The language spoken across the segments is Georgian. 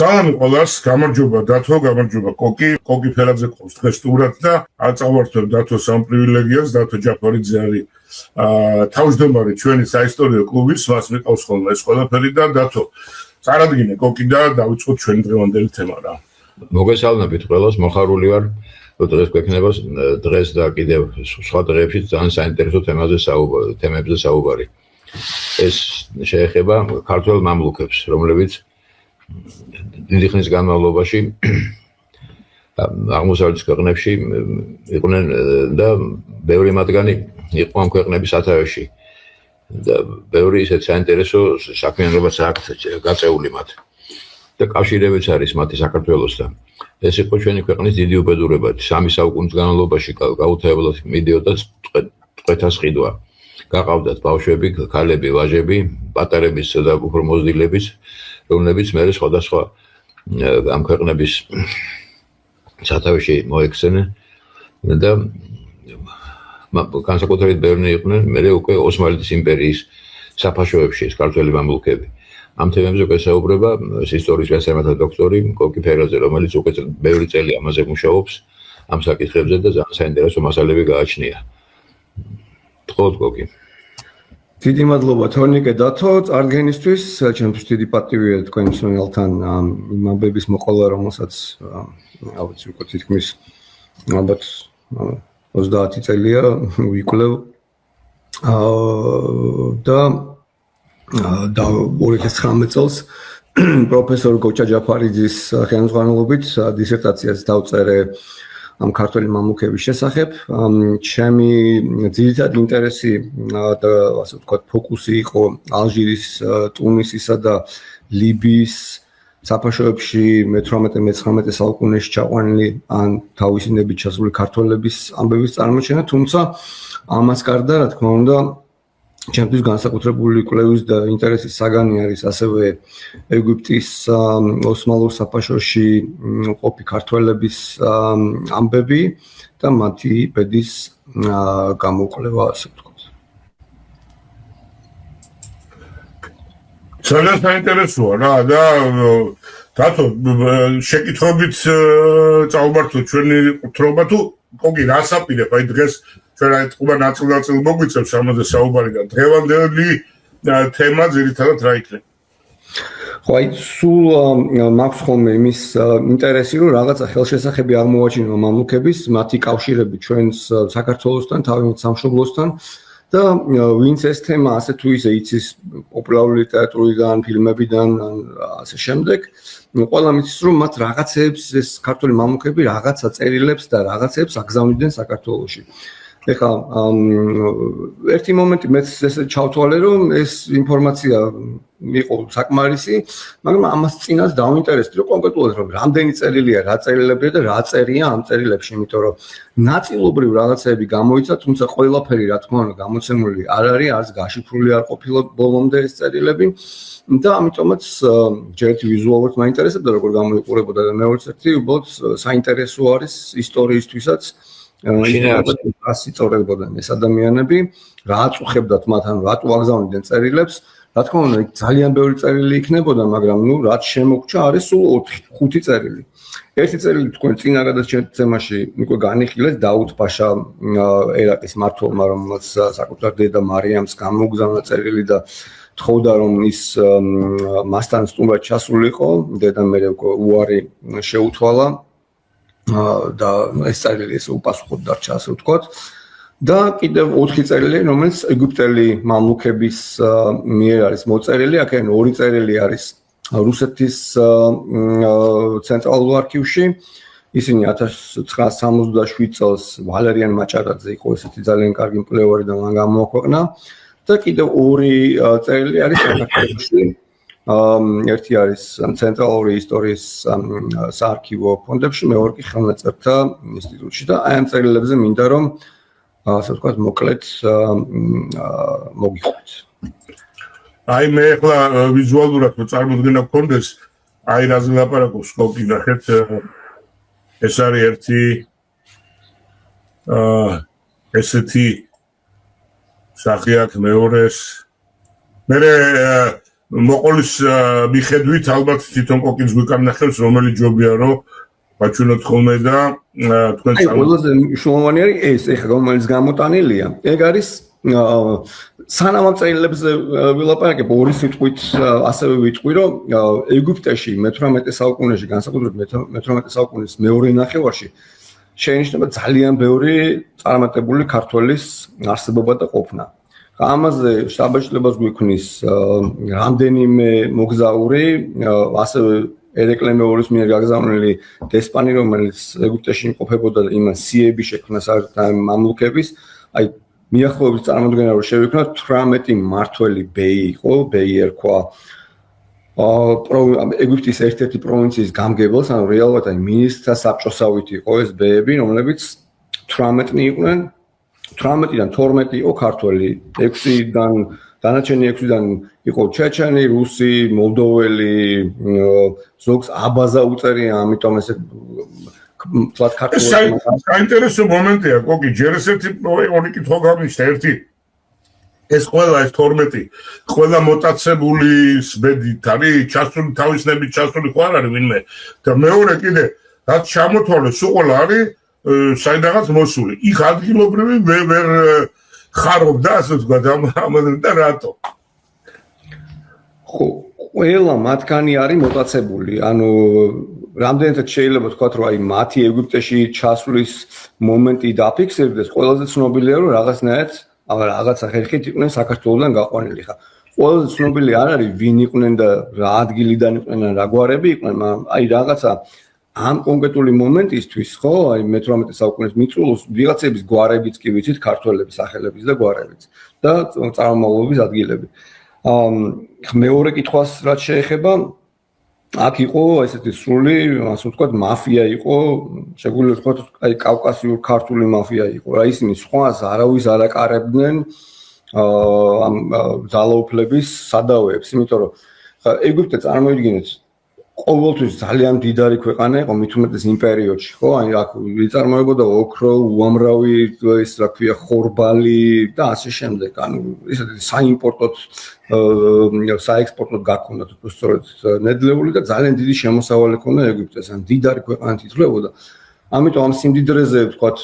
Salami qolas, გამარჯობა დათო, გამარჯობა კოკი, კოკი ფერაძე ყავს დღეს სტუმრად და აწავართებ დათოს ამ პრივილეგიას, დათო ჯაფარიძე არის თავმჯდომარე ჩვენი საისტორიო კლუბის, მას მიყავს ხოლმე ეს ყველაფერი და დათო, წარადგინე კოკი და დავიწყოთ ჩვენი დღევანდელი თემა რა. მოგესალმებით ყველას, მოხარული ვარ, რომ დღეს გვექნება დღეს და კიდევ სხვა დღეებში ძალიან საინტერესო თემებზე საუბარი. ეს შეეხება ქართველ მამლუქებს, რომლებიც დიდი ხნის განმავლობაში აღმოსავლეთის ქვეყნებში იყვნენ და ბევრი მათგანი იყო ამ ქვეყნების სათავეში და ბევრი ისეთ საინტერესო საქმიანობაც აქვს გაწეული მათ და კავშირებიც არის მათი საქართველოსთან. ეს იყო ჩვენი ქვეყნის დიდი უბედურება. 3 საუკუნის განმავლობაში გაუთავებლად მიდიოდა ტყვეთას ყიდვა. გაყავდათ ბავშვები, ქალები, ვაჟები, პატარების და უფრო მოზრდილების, რომლებიც მერე სხვადასხვა ამ ქვეყნების სათავეში მოექცნენ და განსაკუთრებით ბევრი იყვნენ მერე უკვე ოსმალეთის იმპერიის საფაშოებში ეს ქართველი მამლუქები. ამ თემებზე გვესაუბრება ისტორიის მეცნიერებათა დოქტორი კოკი ფერაძე, რომელიც უკვე ბევრი წელი ამაზე მუშაობს ამ საკითხებზე და ძალიან საინტერესო მასალები გააჩნია. თხოვთ კოკი. დიდი მადლობა თორნიკე დათო, წარდგენისთვის, ჩემთვის დიდი პატივია თქვენ მსმენელთან იმ ამბების მოყოლა, რომელსაც ალბათ უკვე თითქმის ალბათ 30 წელია ვიკვლევ და 2019 წელს პროფესორ გოჩა ჯაფარიძის ხელმძღვანელობით დისერტაციას დავწერე ამ ქართველი მამლუქების შესახებ. ჩემი ძირითადი ინტერესი და ასე ვთქვათ ფოკუსი იყო ალჟირის, ტუნისისა და ლიბიის საფაშოებში 18-19 საუკუნეში ჩაყვანილი ან თავისინებით ჩასული ქართველების ამბების წარმოჩენა, თუმცა ამას გარდა, რა თქმა უნდა, ჩემთვის განსაკუთრებული კვლევის და ინტერესის საგანი არის ასევე ეგვიპტის ოსმალურ საფაშოში ყოფი ქართველების ამბები და მათი ბედის გამოკვლევა, ასე ვთქვათ. ძალიან საინტერესოა რა და დათო შეკითხვებით წაუბართოთ ჩვენი ყრთობა თუ კოკი რას აპირებ აი დღეს ჩვენ აი ყובה ნაწილ მოგვიწევს ამაზე საუბარი და დღევანდელი თემა ძირითადად რა იქნება? ხო აი სულ მაქვს ხოლმე იმის ინტერესი რომ რაღაცა ხელშესახები აღმოვაჩინო მამლუქების, მათი კავშირები ჩვენს საქართველოსთან, თავიანთ სამშობლოსთან და ვინც ეს თემა ასე თუ ისე იცის პოპულარული ლიტერატურიდან, ფილმებიდან, ასე შემდეგ, ყველა მიცის რომ მათ რაღაცეებს ეს ქართველი მამლუქები რაღაცა წერილებს და რაღაცეებს აგზავნიდნენ საქართველოში. ეხლა ერთი მომენტი მეც ესე ჩავთვალე რომ ეს ინფორმაცია იყო საკმარისი, მაგრამ ამას წინას დავინტერესდი რომ კონკრეტულად რომ რამდენი წერილია, რა წერილებია და რა წერია ამ წერილებში, იმიტომ რომ ნაწილობრივ რაღაცეები გამოიცა, თუმცა ყველაფერი რა თქმა უნდა გამოცემული არ არის, არც გაშიფრული არ ყოფილა ბოლომდე ეს წერილები და ამიტომაც ჯერთ ვიზუალურად მაინტერესებდა როგორ გამოიყურებოდა და მეორეც ერთი უბრალოდ საინტერესო არის ისტორიისთვისაც რას იწორებოდნენ ეს ადამიანები, რა აწუხებდათ მათ, ანუ რატო აგზავნიდნენ წერილებს. რა თქმა უნდა, ძალიან ბევრი წერილი იქნებოდა, მაგრამ რაც შემოგჩა არის სულ 4-5 წერილი. ერთი წერილი თქვენ წინა გადაცემაში უკვე განიხილეთ დაუდ-ფაშა ერაყის მმართველმა, რომელსაც საკუთარ დედა მარიამს გამოგზავნა წერილი და თხოვდა რომ ის მასთან სტუმრად ჩასულიყო, დედამ მერე უკვე უარი შეუთვალა. და ეს წერილი ესე უპასუხოდ დარჩა, ასე ვთქვათ. და კიდევ 4 წერილი, რომელიც ეგვიპტელი მამლუქების მიერ არის მოწერილი, აქედან 2 წერილი არის რუსეთის ცენტრალურ არქივში. ისინი 1967 წელს ვალერიან მაჭარაძე იყო ესეთი ძალიან კარგი მკვლევარი და მან გამოაქვეყნა და კიდევ 2 წერილი არის საქართველოში. ერთი არის ცენტრალური ისტორიის საარქივო ფონდებში, მეორე კი ხელნაწერთა ინსტიტუტში და აი ამ წერილებზე მინდა რომ ასე ვთქვათ მოკლედ მოგიყვეთ. აი მე ახლა ვიზუალურად წარმოდგენა გქონდეს, აი რაზე ლაპარაკობს კოკი, ნახეთ ეს არის ერთი ესეთი სახე აქვს მეორეს მე მოყოლის მიხედვით ალბათ თვითონ კოკინს გვიკარნახებს რომელი ჯობია რომ ვაჩვენოთ ხოლმე და თქვენ ყველაზე მნიშვნელოვანი არის ეს ეხლა რომელიც გამოტანილია ეგ არის სანამ ამ წერილებზე ვილაპარაკებ ორი სიტყვით ასევე ვიტყვი რომ ეგვიპტეში მე-18 საუკუნეში განსაკუთრებით მე-18 საუკუნის მეორე ნახევარში შეინიშნება ძალიან ბევრი წარმატებული ქართველის არსებობა და ყოფნა. ამაზე შთაბეჭდილებას გვიქმნის რამდენიმე მოგზაური ასევე ერეკლე მეორის მიერ გაგზავნილი დესპანი რომელიც ეგვიპტეში იმყოფებოდა იმას სიები შექმნა საერთოდ მამლუქების აი მიახლოების წარმოდგენა რომ შევიქნა 18 მართველი ბეი იყო ბეი ერქვა ეგვიპტის ერთ-ერთი პროვინციის გამგებელს ანუ რეალურად აი მინისტრთა საბჭოსავით იყო ეს ბეები რომლებიც 18 იყვნენ 18-დან 12 იყო ქართველი 6-დან დანარჩენი 6-დან იყო ჩეჩენი, რუსი, მოლდოველი, ზოგს აბაზა უწერია, ამიტომ ესე ფლატ ქართველი. საინტერესო მომენტია, კოკი, ჯერ ესეთი ორი კითხვა გამიშთა, ერთი ეს ყველა ეს 12 ყველა მოტაცებული ბედით არის ჩასული თავისნებით ჩასული ხო არ არის ვინმე და მეორე კიდე რაც ჩამოთვალე სულ ყველა არის საიდანაც მოსული. იქ ადგილობრივი ვერ ხარობდა ასე ვთქვათ ამაზე და რატო? ხო, ყველა მათგანი არის მოტაცებული. ანუ რამდენადაც შეიძლება ვთქვათ, რომ აი მათი ეგვიპტეში ჩასვლის მომენტი დაფიქსირდეს, ყველაზე ცნობილია რომ რაღაცნაირად რაღაცა ხერხით იყვნენ საქართველოსთან გაყვანილი ხა. ყველაზე ცნობილი არ არის ვინ იყვნენ და რა ადგილიდან იყვნენ, რა გვარები იყვნენ, მაგრამ აი რაღაცა ამ კონკრეტული მომენტისთვის ხო, აი მე-18 საუკუნის მიწურულს ვიღაცების გვარებიც კი ვიცით, ქართველების სახელების და გვარებიც და წარმომავლობის ადგილები. მეორე კითხვას რაც შეეხება, აქ იყო ესეთი სრული, ასე ვთქვათ, მაფია იყო, შეგვიძლია ვთქვათ, აი კავკასიურ ქართული მაფია იყო. რა ისინი სხვას არავის არ აკარებდნენ ამ ძალაუფლების სადავეებს, იმიტომ რომ ეგვიპტე წარმოიდგინეთ ყოველთვის ძალიან მდიდარი ქვეყანა იყო მით უმეტეს იმ პერიოდში, ხო? აი აქ იწარმოებოდა ოქრო, უამრავი ის რა ქვია, ხორბალი და ასე შემდეგ. ანუ ისეთი საიმპორტოდ, საექსპორტოდ გაქონდათ უბრალოდ ნედლეული და ძალიან დიდი შემოსავალი ჰქონდა ეგვიპტეს. ან მდიდარი ქვეყანა ითვლებოდა. ამიტომ ამ სიმდიდრეზე ვთქვათ,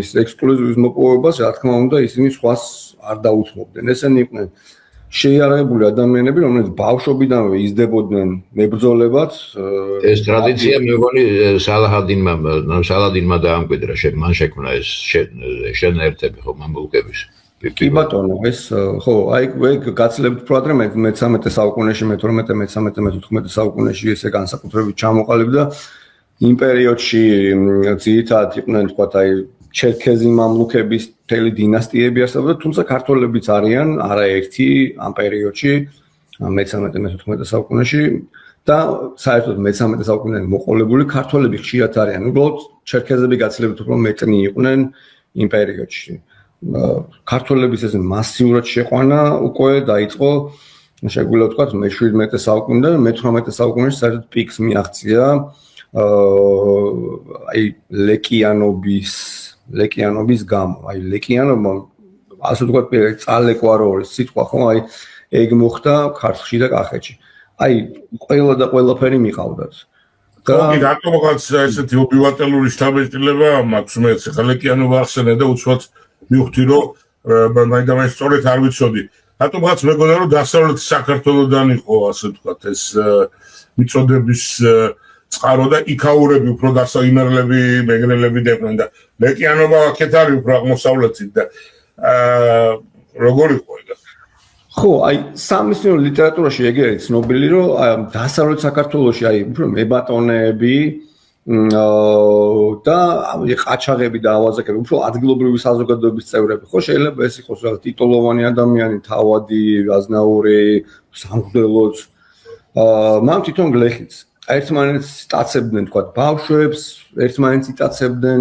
ის ექსკლუზივის მოპოვებას, რა თქმა უნდა, ისინი სხვას არ დაუთმობდნენ. ესენი იყვნენ შეიარაღებული ადამიანები, რომლებიც ბავშვობიდანვე იზრდებოდნენ მებრძოლებად. ეს ტრადიცია მე მგონი სალადინმა დაამკვიდრა, მან შექმნა ეს შენერთები ხო მამლუქების. კი ბატონო, ეს ხო, აი გაცილებით ვფრთხილად რომ მე-13 საუკუნეში, მე-12, მე-13, მე-14 საუკუნეში ესე განსაკუთრებით ჩამოყალიბდა. იმ პერიოდში ძირითადად იყვნენ თქვა აი ჩერქეზი მამლუქების მთელი დინასტიები არსებობდა, თუმცა ქართველებიც არიან არაერთი ამ პერიოდში, მე-13, მე-14 საუკუნეში და საერთოდ მე-13 საუკუნეში მოყოლებული ქართველები ხშირად არიან. უბრალოდ ჩერქეზები გაცილებით უფრო მეტნი იყვნენ იმ პერიოდში. ქართველების ეს მასიურად შეყვანა უკვე დაიწყო, შეგვიძლია ვთქვათ, მე-17 საუკუნიდან, მე-18 საუკუნეში საერთოდ პიკს მიაღწია აი ლეკიანობის გამო. აი ლეკიანობა ასე ვთქვათ, წალეკვა რო არის სიტყვა ხო, აი ეგ მოხდა ქართლში და კახეთში. აი ყველა და ყველაფერი მიყავდათ. და რატომღაც ესეთი ობილატელური შთაბეჭდილება მაქვს მეც ხა ლეკიანობა ახსენე და უცბად მივხვდი რომ მაინდამაინც სწორედ არ ვიცოდი. რატომღაც მეგონა რომ დასავლეთ საქართველოსდან იყო ასე ვთქვათ ეს მიწოდების წყარო და იქაურები უფრო დასაიმერლები, მეგრელები დებდნენ და ლეკიანობა აქეთ არის უფრო აღმოსავლეთით და როგორ იყო ეგ? ხო, აი სამეცნიერო ლიტერატურაში ეგ არის ცნობილი, რომ დასავლეთ საქართველოში აი უფრო მებატონეები და ყაჩაღები და ავაზაკები, უფრო ადგილობრივი საზოგადოების წევრები, ხო შეიძლება ეს იყოს რაღაც ტიტულოვანი ადამიანი, თავადი, აზნაური, სამღვდელოც, მან თვითონ გლეხიც ერთმანეთს იტაცებდნენ, თქვა ბავშვებს, ერთმანეთს იტაცებდნენ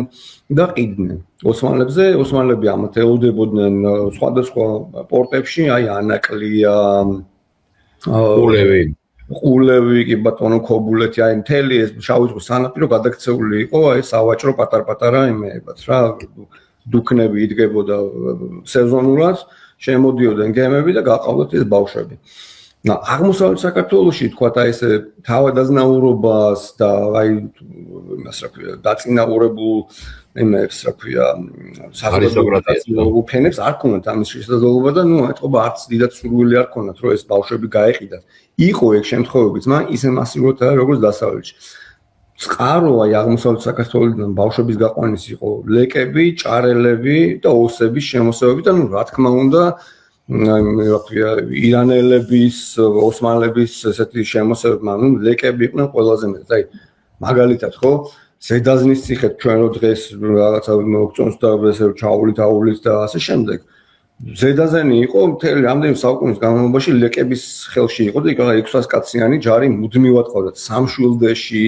და ყიდნენ. ოსმალები ამათ ელოდებოდნენ სხვადასხვა პორტებში, აი ანაკლია, ყულევი, კი ბატონო ქობულეთი, აი მთელი ეს შავი ზღვის სანაპირო გადაქცეული იყო, აი სავაჭრო პატარ-პატარა იმეებად რა, დუქნები იდგებოდა სეზონურად, შემოდიოდნენ გემები და გაყავდათ ეს ბავშვები. აღმოსავლეთ საქართველოში თქვა და ეს თავადაზნაურობას და აი იმას რა ქვია დაწინაურებულ იმებს რა ქვია საზოგადოებრივ ფენებს არ ქონდათ ამის შესაძლებლობა და ეთყობა არც დიდად სურვილი არ ქონდათ რომ ეს ბავშვები გაეყიდათ იყო ეგ შემთხვევებიც მაგრამ ისე მასიურად არა როგორც დასავლეთში წყარო აი აღმოსავლეთ საქართველოსიდან ბავშვების გაყვანის იყო ლეკები, ჭარელები და ოსების შემოსევები და რა თქმა უნდა რა ქვია ირანელების, ოსმალების ესეთი შემოსევები, მაგრამ ლეკები იყვნენ ყველაზე მეტად. აი მაგალითად ხო ზედაზნის ციხედ ჩვენ რო დღეს რაღაცა მოგწონს და ესე ჩაულით და ასე შემდეგ. ზედაზენი იყო მთელი რამდენი საუკუნის განმავლობაში ლეკების ხელში იყო და იქ 600 კაციანი ჯარი მუდმივად ყავდათ სამშვილდეში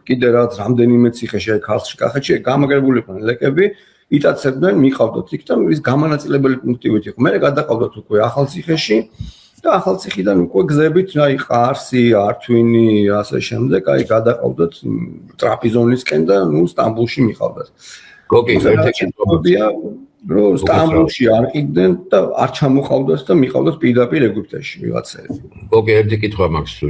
კიდე რაღაც რამდენიმე ციხეში აი ქართლში გამაგრებული იყვნენ ლეკები იტაცებდნენ მიყავდათ იქ და ის გამანაწილებელი პუნქტივით იყო მე გადაყავდათ უკვე ახალციხეში და ახალციხიდან უკვე გზებით აი ყარსი ართვინი ასე შემდეგ აი გადაყავდათ ტრაპიზონისკენ და სტამბულში მიყავდათ გოგი ერთექი რომ სტამბულში არ ყიდნენ და არ ჩამოყავდათ და მიყავდათ პირდაპირ ეგვიპტეში ვიღაცები. გოგი ერთი კითხვა მაქვს თუ.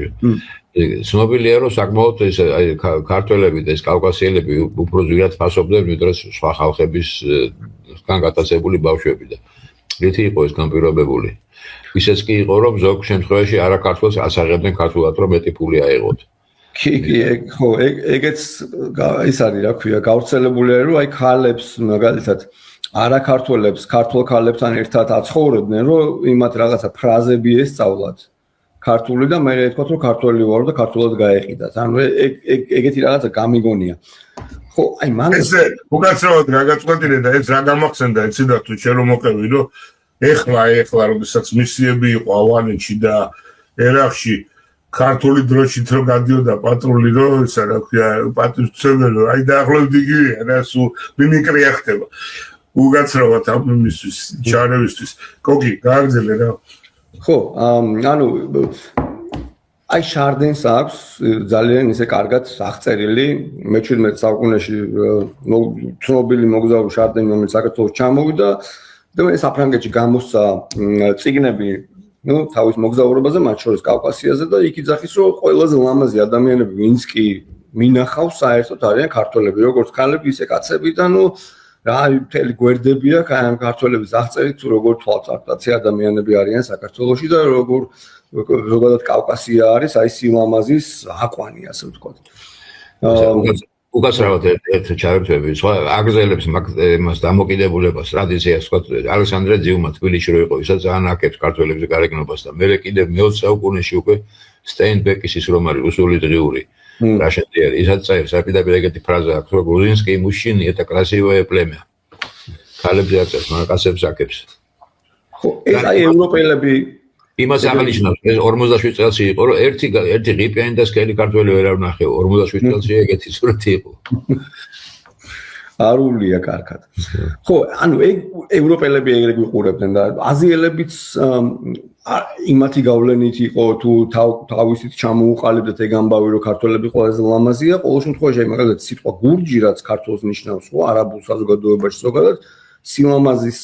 ცნობილია რომ საკმაოდ ეს აი ქართველები და ეს კავკასიელები უფრო ზოგადად ფასობდნენ ვიდრე სხვა ხალხებისგან გატაცებული ბავშვები და რითი იყო ეს განპირობებული? ისეც კი იყო რომ ზოგ შემთხვევაში არაქართველს ასაღებდნენ ქართულად რომ მეტი ფული აეღოთ. კი, ხო, ეგეც ის არის რა ქვია, გავრცელებული არის რომ აი ქალებს მაგალითად არაქართველებს ქართულ ქალებთან ერთად აცხოვრებდნენ რომ იმათ რაღაცა ფრაზები ესწავლათ ქართული და მე ეთქვათ რომ ქართველი ვარ და ქართულად გაეყიდათ. ანუ ეგეთი რაღაცა გამიგონია. ხო, აი მან ესე უკაცრავად გაგაწყვეტინე და ეს რა გამახსენდა იცი და თუ შენ რომ მოყევი რომ ეხლა როდესაც მისიები იყო ავანეთში და ერახში ქართული დროშით რომ გადიოდა პატრული რომ ისა რა ქვია პატრიოტები აი დაახლოებით იგივეა რა სულ მიმიკრია ხდება. უგაცრავად ამ იმისთვის ჩარევისთვის გოგი გააგრძელე რა ხო ანუ აი შარდენს აქვს ძალიან ისე კარგად აღწერილი მე-17 საუკუნეში ცნობილი მოგზაური შარდენი რომელიც საქართველოს ჩამოვიდა და საფრანგეთში გამოსცა წიგნები თავის მოგზაურობაზე მათ შორის კავკასიაზე და იქ იძახის რომ ყველაზე ლამაზი ადამიანები ვინც კი მინახავს საერთოდ არიან ქართველები როგორც ქალები ისე კაცები და რა მთელი გვერდები აქვს აი ამ ქართველების აღწერით თუ როგორ თვალწარმტაცი ადამიანები არიან საქართველოში და როგორ ზოგადად კავკასია არის აი სილამაზის აკვანი ასე ვთქვათ. უკაცრავად ერთ ჩარევთები სხვა აგზელებს მას დამოკიდებულებას ტრადიციას ვთქვათ ალექსანდრე ძიუმა თბილისში რო იყო ისაც ძალიან აკეთებს ქართველებზე გარეგნობას და მე კიდევ მე-20 საუკუნეში უკვე სტეინბეკის ის რომ არის რუსული დღიური რა შედიერი ისაც წერს საპირდაპირ ეგეთი ფრაზა აქვს რომ გრუზინსკი მუშინი eta красивое племя ქალებს წერს მაგრამ კაცებს აკეთებს ხო ეს აი ევროპელები იმას აღნიშნავს ეს 47 წელს იყო რომ ერთი ღიპიანი და სკელი ქართველი ვერ ავნახე 47 წელს ეგეთი სურათი იყო არულია კარგად ხო ანუ ევროპელები ეგრე გვიყურებდნენ და აზიელებიც იმათი გავლენით იყო თუ თავისით ჩამოუყალიბდათ ეგ ამბავი რომ ქართველები ყველაზე ლამაზია ყოველ შემთხვევაში აი მაგალითად სიტყვა გურჯი რაც ქართულს ნიშნავს ხო არაბულ საზოგადოებაში ზოგადად სილამაზის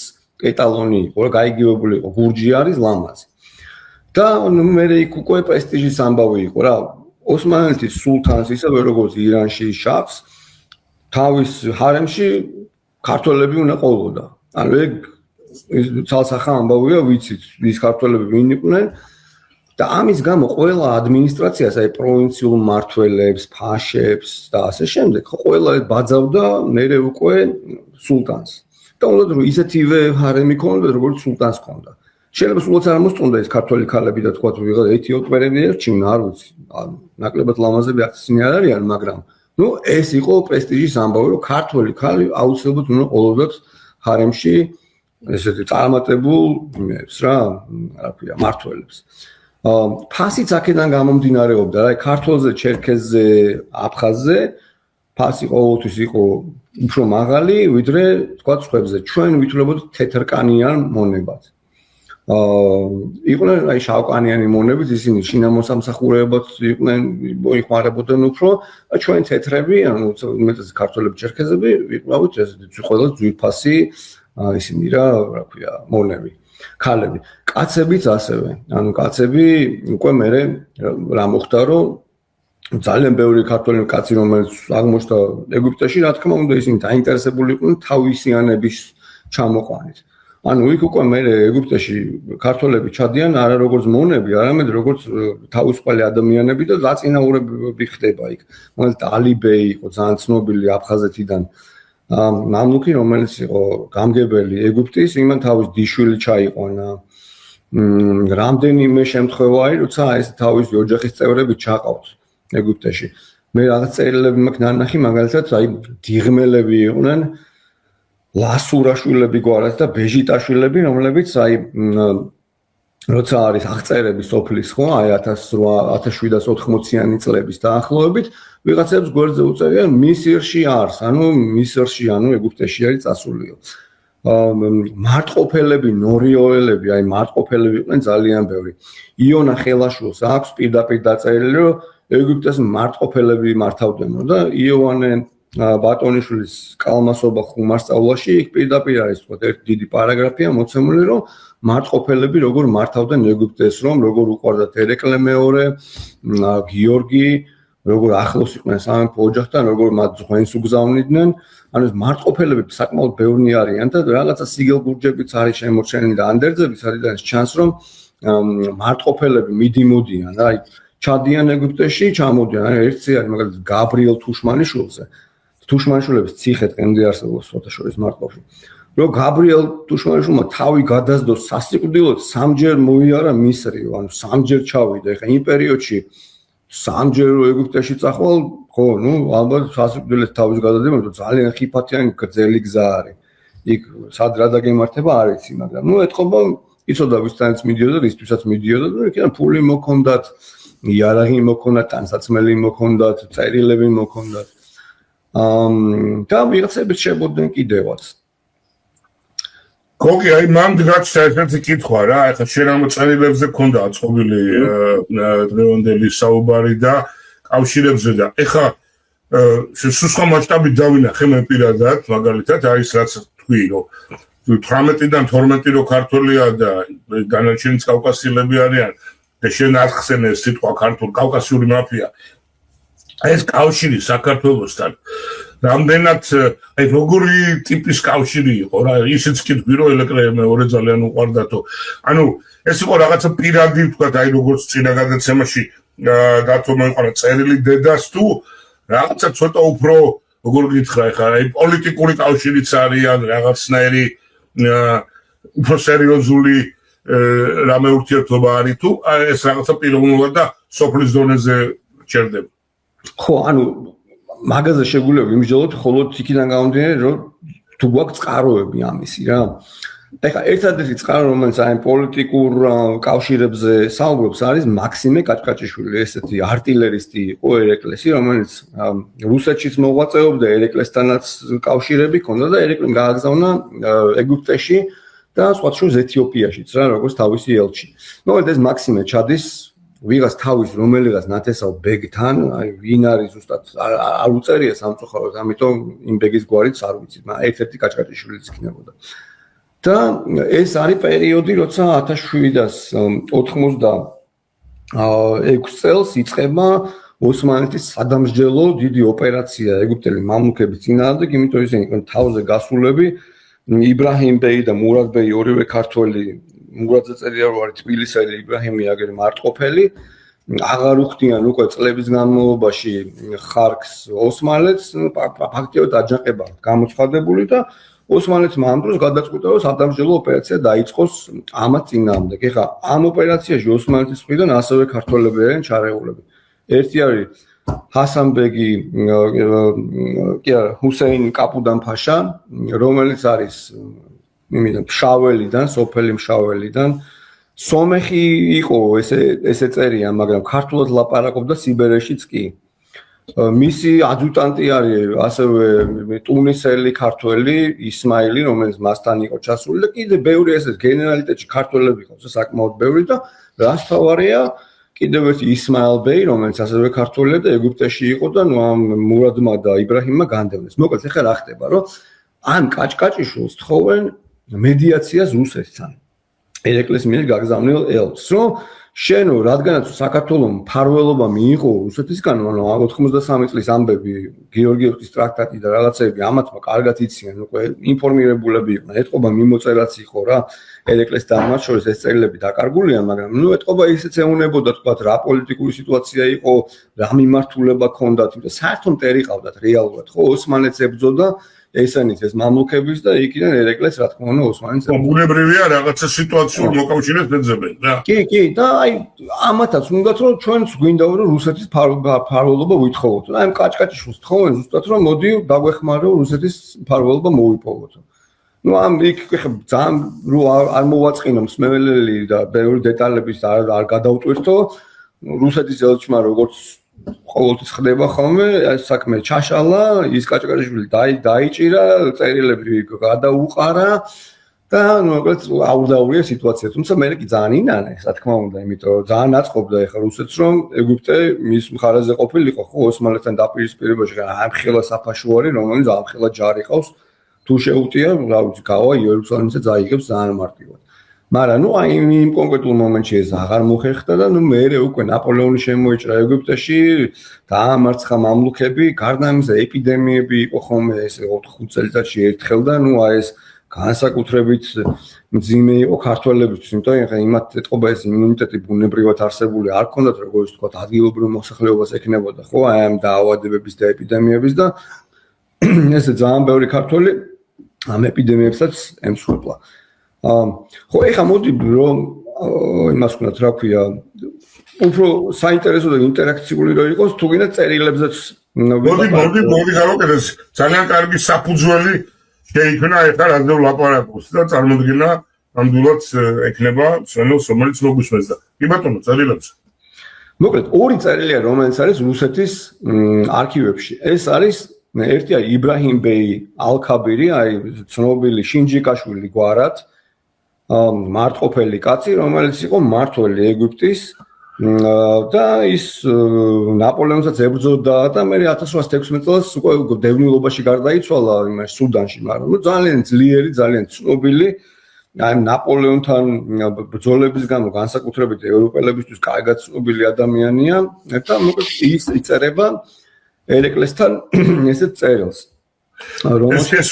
ეტალონი იყო რა გაიგივებული იყო გურჯი არის ლამაზი და მე იქ უკვე პრესტიჟის ამბავი იყო რა ოსმალეთის სულთანს ისევე როგორც ირანში შაჰს თავის ჰარემში ქართველები უნდა ყოლოდა ანუ ეგ ცალსახა ამბავია ვიცით ის ქართველები ვინ იყვნენ და ამის გამო ყველა ადმინისტრაციას აი პროვინციულ მმართველებს ფაშებს და ასე შემდეგ ხო ყველა ბაძავდა მერე უკვე სულთანს და უნდა რომ ისეთივე ჰარემი ქონოდა როგორც სულთანს ქონდა შეიძლება სულაც არ მოსწონდა ეს ქართველი ქალები და თქვა რომ ვიღა ეთიოპიელები ერჩივნა არ ვიცი ნაკლებად ლამაზები არც ისინი არ არიან მაგრამ ეს იყო პრესტიჟის ამბავი რომ ქართველი ქალი აუცილებლად უნდა ყოლოდათ ჰარემში ესეთი წარმატებულ იმებს რა ქვია მმართველებს ფასიც აქედან გამომდინარეობდა რა ქართველზე ჩერქეზზე აფხაზზე ფასი ყოველთვის იყო უფრო მაღალი ვიდრე თქვა სხვებზე ჩვენ ვითვლებოდით თეთრკანიან მონებად იყვნენ აი შავკანიანი მონებით ისინი შინამოსამსახურეებად იყვნენ მოიხმარებოდნენ უფრო ჩვენ თეთრები ანუ მეტად ქართველები ჩერქეზები ვიყავით ესეთი ყველა ძვირფასი ისინი რა ქვია მონები ქალები. კაცებიც ასევე. ანუ კაცები უკვე მერე რა მოხდა, რომ ძალიან ბევრი ქართველი კაცი, რომელიც აღმოჩნდა ეგვიპტეში, რა თქმა უნდა, ისინი დაინტერესებული იყვნენ თავისიანების ჩამოყვანით. ანუ იქ უკვე მე ეგვიპტეში ქართველები ჩადიან არა როგორც მონები, არამედ როგორც თავისუფალი ადამიანები და დაწინაურებები ხდება იქ. მაგალითად ალიბეი იყო ძალიან ცნობილი აფხაზეთიდან მამლუქი, რომელიც იყო გამგებელი ეგვიპტის, იმან თავის დიშვილი ჩაიყვანა. რამდენიმე შემთხვევა არის, როცა ეს თავის ოჯახის წევრები ჩაყავთ ეგვიპტეში. მე რაღაც წერილები მაქვს ნანახი, მაგალითად, აი დიღმელები იყვნენ ლასურაშვილები გვარად და ბეჟიტაშვილები, რომლებიც აი როცა არის აღწერები სოფლის ხო, აი 1780-იანი წლების დაახლოებით, ვიღაცებს გვერდზე უწერიან მისირში არს, ანუ მისირში, ანუ ეგვიპტეში არის წასულიო. მარტყოფელები, ნორიოელები, აი მარტყოფელები იყვნენ ძალიან ბევრი. იონა ხელაშვილს აქვს პირდაპირ დაწერილი, რომ ეგვიპტეს მარტყოფელები მართავდნენ და იოანე ბატონიშვილის კალმასობა ხუმარსწავლაში იქ პირდაპირ არის თქვა ერთი დიდი პარაგრაფია მოცემული, რომ მარტყოფელები როგორ მართავდნენ ეგვიპტეს, რომ როგორ უყვარდათ ერეკლე მეორე, გიორგი, როგორ ახლოს იყვნენ სამეფო ოჯახთან, როგორ მათ ღვენს უგზავნიდნენ. ანუ ეს მარტყოფელები საკმაოდ ბევრი არიან და რაღაცა სიგელბურჯებიც არის შემორჩენილი და ანდერძები სადაც ჩანს, რომ მარტყოფელები მიდიმოდიან, აი ჩადიან ეგვიპტეში, ჩამოდიან, აი ერთი არის მაგალითად გაბრიელ თუშმანიშვილზე. თუშმანიშვილების ციხე დღემდე არსებობს ფოთაშორის მარტყოფი. რომ გაბრიელ თუშმანიშვილმა თავი გადასდოს სასიკვდილოდ სამჯერ მოიარა მისრიო, ანუ სამჯერ ჩავიდა. ეხლა იმ პერიოდში სამჯერ ეგვიპტეში წახვალ, ხო, ნუ ალბათ სასიკვდილოდ თავის გადადება, ძალიან ხიფათიანი გრძელი გზა არის. იქ სად რა დაგემართება არ იცი, მაგრამ ნუ ეთყობა იცოდა ვისთანაც მიდიოდა, ვისთვისაც მიდიოდა და იქიდან ფული მოქონდათ, იარაღი მოქონდათ, ტანსაცმელი მოქონდათ, წერილები მოქონდათ. და ვიღაცები შეებოდნენ კიდევაც. გოგი, აი მან გაჩნდა ერთი კითხვა რა, ეხლა შენ ამ წერილებზე ქონდა აწყობილი დღევანდელი საუბარი და კავშირებზე და ეხლა სხვა მასშტაბით დავინახე მე პირადად, მაგალითად, არის რაც თქვი, რომ 18-დან 12 რო ქართველია და დანარჩენიც კავკასიელები არიან და შენ ახსენე სიტყვა ქართულ კავკასიური მაფია. ეს კავშირი საქართველოსთან რამდენად აი როგორი ტიპის კავშირი იყო რა ისიც კითხი რომ ელექტრე მეორე ძალიან უყვარდათო ანუ ეს იყო რაღაცა პირადი თქვა აი როგორც წინა გადაცემაში დათო მოიყარა წერილი დედას თუ რაღაცა ცოტა უფრო როგორ გითხრა ეხლა აი პოლიტიკური კავშირიც არის ან რაღაცნაირი უფრო სერიოზული რამე ურთიერთობა არის თუ ეს რაღაცა პიროვნულად და სოფლის დონეზე ჩერდება ხო, ანუ მაგაზე შეგვიძლია ვიმსჯელოთ, ხოლო იქიდან გამომდინარე, რომ თუ გვაქვს წყაროები ამისი რა. ეხლა ერთადერთი წყარო, რომელიც აი პოლიტიკურ კავშირებზე საუბრობს, არის მაქსიმე კაჭკაჭიშვილი, ესეთი არტილერისტი იყო ერეკლესი, რომელიც რუსეთშიც მოღვაწეობდა, ერეკლესთანაც კავშირები ჰქონდა და ერეკლემ გააგზავნა ეგვიპტეში და სხვა შორის ეთიოპიაშიც რა, როგორც თავისი ელჩი. მოკლედ ეს მაქსიმე ჩადის ვიღაც თავის რომელიღაც ნათესავ ბეგთან, აი ვინ არის ზუსტად არ უწერია სამწუხაროდ, ამიტომ იმ ბეგის გვარიც არ ვიცი, მაგრამ ერთ-ერთი კაჭკაჭიშვილიც იქნებოდა. და ეს არის პერიოდი, როცა 1786 წელს იწყება ოსმალეთის სადამსჯელო დიდი ოპერაცია ეგვიპტელი მამლუქების წინააღმდეგ, იმიტომ ისინი იყვნენ თავზე გასულები, იბრაჰიმ ბეი და მურად ბეი ორივე ქართველი მურადზე წერია რომ არის თბილისელი იბრაჰიმი აგერ მარტყოფელი აღარ უხდიან უკვე წლების განმავლობაში ხარკს ოსმალეთს ფაქტიურად აჯანყება გამოცხადებული და ოსმალეთმა ამ დროს გადაწყვიტა რომ სადამსჯელო ოპერაცია დაიწყოს ამათ წინააღმდეგ. ეხლა ამ ოპერაციაში ოსმალეთის მხრიდან ასევე ქართველები არიან ჩარეულები. ერთი არის ჰასანბეგი კი არა ჰუსეინ კაპუდან-ფაშა, რომელიც არის იმიდან ფშაველიდან, სოფელი მშაველიდან. სომეხი იყო ესე წერია, მაგრამ ქართულად ლაპარაკობდა სიბერეშიც კი. მისი ადიუტანტი არის ასევე ტუნისელი ქართველი ისმაილი, რომელიც მასთან იყო ჩასული და კიდე ბევრი ესეთ გენერალიტეტში ქართველები ყავს, საკმაოდ ბევრი და რასთავარია კიდევ ერთი ისმაილ ბეი, რომელიც ასევე ქართველია და ეგვიპტეში იყო და ნუ ამ მურადმა და იბრაჰიმმა განდევნეს. მოკლედ ეხლა რა ხდება, რომ ამ კაჭკაჭიშვილს თხოვენ მედიაციას რუსეთთან. ერეკლეს მიერ გაგზავნილ ელჩს, რომ შენო რადგანაც საქართველოს მფარველობა მიიღო რუსეთისგან, ანუ 93 წლის ამბები, გეორგიევსკის ტრაქტატი და რაღაცები ამათმა კარგად იციან, უკვე ინფორმირებულები იყვნენ, ეთყობა მიმოწერაც იყო რა, ერეკლეს და მათ შორის ეს წერილები დაკარგულია, მაგრამ ეთყობა ისეც ეუნებოდა თქვათ რა პოლიტიკური სიტუაცია იყო, რა მიმართულება ჰქონდათ, იმიტომ საერთო მტერი ყავდათ რეალურად, ხო, ოსმალეთს ებრძოდა ესენიც ეს მამლუქების და იქიდან ერეკლეს რა თქმა უნდა ოსმალეთს ბუნებრივია რაღაცა სიტუაციურ მოკავშირეს ეძებენ რა. კი, და აი ამათაც უნდათ რომ ჩვენც გვინდა რომ რუსეთის მფარველობა ვითხოვოთ. აი ამ კაჭკაჭიშვილს თხოვენ ზუსტად რომ მოდი დაგვეხმარო რუსეთის მფარველობა მოვიპოვოთ. ამ იქ ძალიან რო არ მოვაწყინო მსმენელი და ბევრი დეტალების არ გადავტვირთო რუსეთის ელჩმა როგორც ყოველთვის ხდება ხოლმე ეს საქმე ჩაშალა ის კაჭკაჭიშვილი დაიჭირა წერილები გადაუყარა და მოკლედ აურდაურია სიტუაცია თუმცა მე კი ძალიან ინანე რა თქმა უნდა იმიტომ რომ ძალიან აწყობდა ეხა რუსეთს რომ ეგვიპტე მის მხარეზე ყოფილიყო ხო ოსმალეთთან დაპირისპირებაში ამხელა საფაშო არის რომელიც ამხელა ჯარი ყავს თუ შეუტია რა ვიცი გავა იერუსალიმზე წაიღებს ძალიან მარტივად მაგრამ ნუ აი იმ კონკრეტულ მომენტში ეს აღარ მოხერხდა და ნუ მე უკვე ნაპოლეონი შემოიჭრა ეგვიპტეში დაამარცხა მამლუქები გარდა ამისა ეპიდემიები იყო ხოლმე ეს 4-5 წელიწადში ერთხელ და ნუ აი ეს განსაკუთრებით მძიმე იყო ქართველებისთვის იმიტომ რომ იმათ ეთყობა ეს იმუნიტეტი ბუნებრივად არსებული არ ქონდათ როგორც თქვა ადგილობრივ მოსახლეობას ექნებოდა ხო აი ამ დაავადებების და ეპიდემიების და ეს ძალიან ბევრი ქართველი ამ ეპიდემიებსაც ემსხვერპლა ხო ეხა მოდი რომ იმას ვქნათ რა ქვია უფრო საინტერესო და ინტერაქციული რო იყოს თუ გინდა წერილებზეც მოდი გავაკეთეს ძალიან კარგი საფუძველი შეიქმნა ეხლა რადიო ლაპარაკობს და წარმოდგენა ნამდვილად ექნება სვენელს რომელიც მოგვისმენს და კი ბატონო წერილებს მოკლედ ორი წერილია რომელიც არის რუსეთის არქივებში ეს არის ერთია იბრაჰიმ ბეი ალ-ქაბირი აი ცნობილი შინჯიკაშვილი გვარად მარტყოფელი კაცი რომელიც იყო მმართველი ეგვიპტის და ის ნაპოლეონსაც ებრძოდა და მე 1816 წელს უკვე დევნილობაში გარდაიცვალა იმაში სუდანში მაგრამ ძალიან ძლიერი ძალიან ცნობილი აი ნაპოლეონთან ბრძოლების გამო განსაკუთრებით ევროპელებისთვის კარგად ცნობილი ადამიანია და მოკლედ ის იწერება ერეკლესთან ესეთ წერილს ეს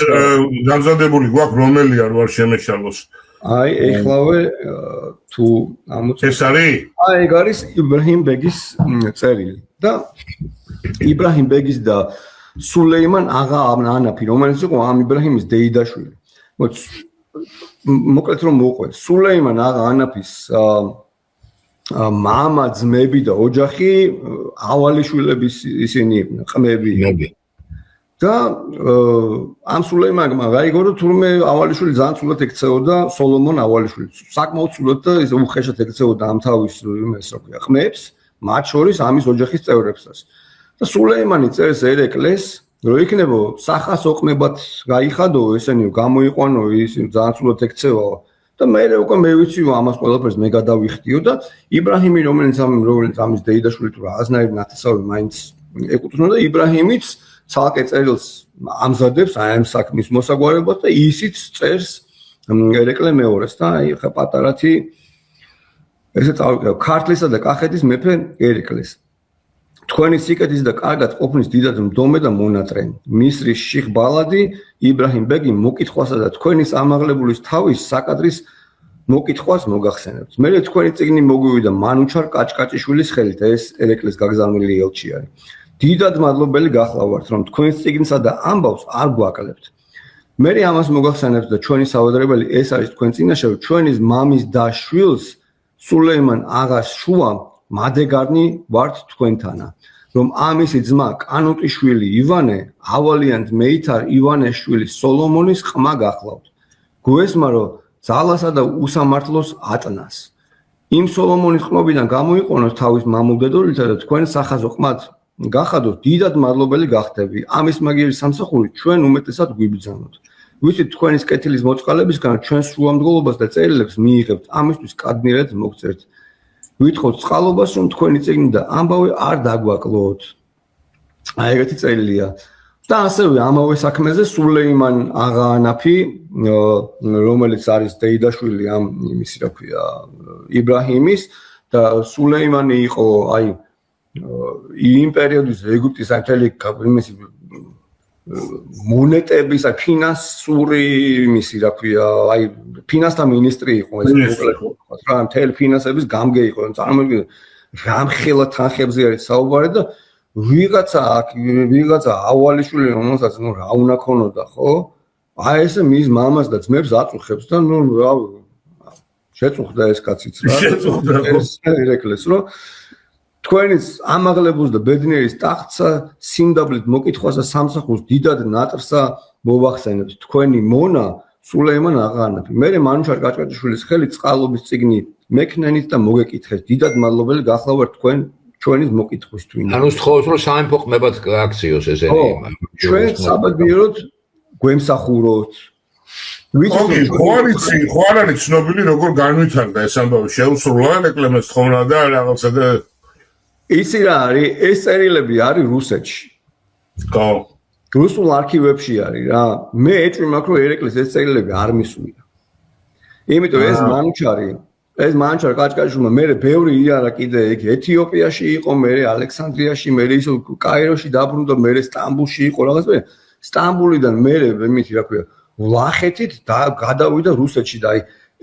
გამზადებული გვაქვს რომელია რო არ შემეშალოს აი ეხლავე თუ ეს არის აი ეგ არის იბრაჰიმ ბეგის წერილი და იბრაჰიმ ბეგის და სულეიმან აღა ანაფი რომელიც იყო ამ იბრაჰიმის დეიდაშვილი მოკლედ რომ მოყვე სულეიმან აღა ანაფის მამა ძმები და ოჯახი ავალიშვილების ისინი იყვნენ ყმები და ამ სულეიმანმა გაიგო თურმე ავალიშვილი ძალიან ცუდად ექცეოდა სოლომონ ავალიშვილს საკმაოდ ცუდად და ის უხეშად ექცეოდა ამ თავის იმას რა ქვია ყმებს მათ შორის ამის ოჯახის წევრებსაც და სულეიმანი წერს ერეკლეს რომ იქნებო სახას ოყმებად გაიხადო ესენი გამოიყვანო ის ძალიან ცუდად ექცევაო და მე უკვე მე ვიცი ამას ყველაფერს მე გადავიხდიო და იბრაჰიმი რომელიც ამის დეიდაშვილი თუ რაღაცნაირად ნათესავი მაინც ეკუთვნოდა იბრაჰიმიც ცალკე წერილს ამზადებს აი ამ საქმის მოსაგვარებლად და ისიც წერს ერეკლე მეორეს და აი ხა პატარათი ესე წავიკრა ქართლისა და კახეთის მეფე ერეკლეს თქვენი სიკეთის და კარგად ყოფნის დიდად მდომე და მონატრე მისრის შიხ ბალადი იბრაჰიმ ბეგი მოკითხვასა და თქვენის ამაღლებულის თავის საკადრის მოკითხვას მოგახსენებთ მე თქვენი წიგნი მოგვივიდა მანუჩარ კაჭკაჭიშვილის ხელით ეს ერეკლეს გაგზავნილი ელჩი არის დიდად მადლობელი გახლავართ რომ თქვენს წიგნსა და ამბავს არ გვაკლებთ მე ამას მოგახსენებთ და ჩვენი სავალდრებელი ეს არის თქვენ წინაშე რომ ჩვენის მამის და შვილს სულეიმან აღას შუა მადეგარნი ვართ თქვენთანა რომ ამისი ძმა კანუტიშვილი ივანე ავალიანთ მეითარ ივანეშვილის სოლომონის ყმა გახლავთ გვესმა რომ ძალასა და უსამართლოს ატნას იმ სოლომონის ყმობიდან გამოიყონოთ თავის მამულ დედოლითა და თქვენ სახაზო ყმად გახადოთ დიდად მადლობელი გახდები ამის მაგიერი სამსახური ჩვენ უმეტესად გვიბრძანოთ ვიცით თქვენის კეთილის მოწყალებისგან ჩვენს შუამდგომლობას და წერილებს მიიღებთ ამისთვის კადნიერად მოგწერთ ვითხოვთ წყალობას რომ თქვენი წიგნი და ამბავი არ დაგვაკლოთ აი ეგეთი წერილია და ასევე ამავე საქმეზე სულეიმან აღაანაფი, რომელიც არის დეიდაშვილი ამ იმის, რა ქვია, იბრაჰიმის და სულეიმანი იყო აი იმ პერიოდის ეგვიპტის მთელი იმისი მონეტების, ფინანსური იმისი, რა ქვია, აი ფინანსთა მინისტრი იყო ეს მოკლედ რა, მთელი ფინანსების გამგე იყო, წარმოიდგინე რამხელა თანხებზე არის საუბარი და ვიღაცა ავალიშვილი რომელსაც რა უნდა ქონოდა, ხო? აი ესე მის მამას და ძმებს აწუხებს და რა შეწუხდა ეს კაციც რა. შეწუხდა ერეკლეს, რომ თქვენიც ამაღლების და ბედნიერის ტახტსა სიმდაბლით მოკითხვას და სამსახურს დიდად ნატრსა მოვახსენებთ თქვენი მონა სულეიმან აღაანაფი. მე მანუშარ კაჭკაჭიშვილის ხელით წყალობის წიგნი მექნენით და მოგეკითხეთ. დიდად მადლობელი გახლავართ ჩვენის მოკითხვისთვის. ანუ სწხოვთ რომ სამეფო ყმებად აქციოს ესენი. ჩვენ საბედნიეროდ გვემსახუროთ. ოკეი, ხო არ არის ცნობილი როგორ განვითარდა ეს ამბავი შეუსრულა ეკლემეს თხოვნა და რაღაცა და ისი რა არის, ეს წერილები არის რუსეთში. ხო. რუსულ არქივებში არის რა. მე ეჭვი მაქვს რომ ერეკლეს ეს წერილები არ მისულია. იმიტომ ეს მანჩარი კაჭკაჭიშვილმა მე ბევრი იარა კიდე ეგ ეთიოპიაში იყო, მე ალექსანდრიაში, მე ისო კაიროში დაბრუნდა, მე სტამბულში იყო რაღაც მე სტამბულიდან მე იმითი რა ქვია ვლახეთით გადავიდა რუსეთში და აი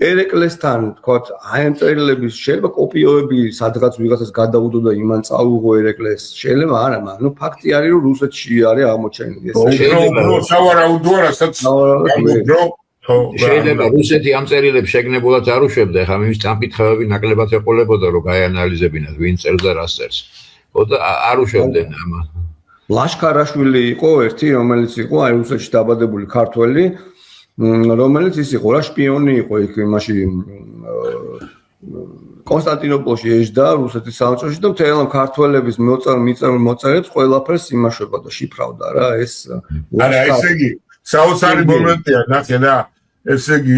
ერეკლესთან თქვათ აი ამ წერილების შეიძლება კოპიოები სადღაც ვიღაცას გადაუდო და იმან წაუღო ერეკლეს შეიძლება არა მაგრამ ნუ ფაქტი არის რომ რუსეთში არის აღმოჩენილი ეს შეიძლება სავარაუდო რასაც შეიძლება რუსეთი ამ წერილებს შეგნებულად არ უშვებდა ხა მის წამკითხავები ნაკლებად ეყოლებოდა რომ გაიანალიზებინათ ვინ წერს და რას წერს და არ უშვებდნენ ამ ლაშქარაშვილი იყო ერთი რომელიც იყო აი რუსეთში დაბადებული ქართველი რომელიც ის იყო რა შპიონი იყო იქ იმაში კონსტანტინოპოლში ეждა რუსეთის საელჩოში და მთელ ქართველების მოწერებს ყველაფერს იმაშვება და შიფრავდა რა ეს არა ესე იგი საოცარი მომენტია ნახე რა ესე იგი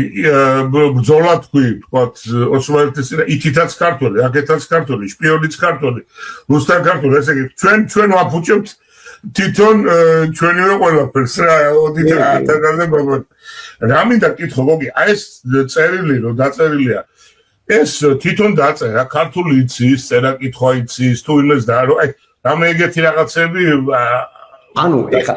ბრძოლა თქვათ ოსმალეთის იქითაც ქართველი აქეთაც ქართველი შპიონიც ქართველი რუსთან ქართველი ესე იგი ჩვენ ვაფუჭებთ თვითონ ჩვენივე ყველაფერს რა ოდით ათაგაზე რა მინდა კითხო გოგი აი ეს წერილი რომ დაწერილია ეს თვითონ დაწერა ქართული იცის წერა კითხვა იცის თუ იმეს და რომ აი რამე ეგეთი რაღაცები ანუ ეხა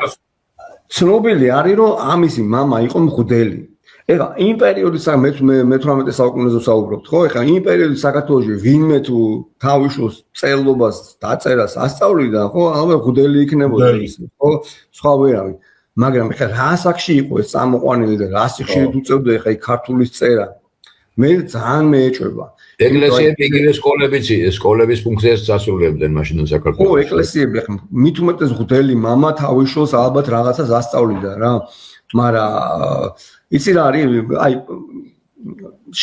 ცნობილი არის რომ ამისი მამა იყო მღვდელი ეხა იმ პერიოდის მე-18 საუკუნეზე ვსაუბრობთ ხო ეხა იმ პერიოდის საქართველოში ვინმე თუ თავისუფლ წელობას დაწერას ასწავლიდა ხო ალბათ მღვდელი იქნებოდა ის ხო სხვა ვერავინ მაგრამ ეხა რა საკში იყო ეს წამოყვანილი და რა სიხშირით უწევდა ეხა იქ ქართულის წერა მე ძალიან მეეჭვება ეკლესიები იგივე სკოლების ფუნქციას ასრულებდნენ მაშინ საქართველოში ხო ეკლესიები ეხა მით უმეტეს მღვდელი მამა თავისუფლს ალბათ რაღაცას ასწავლიდა რა მაგრამ იცი რა არის აი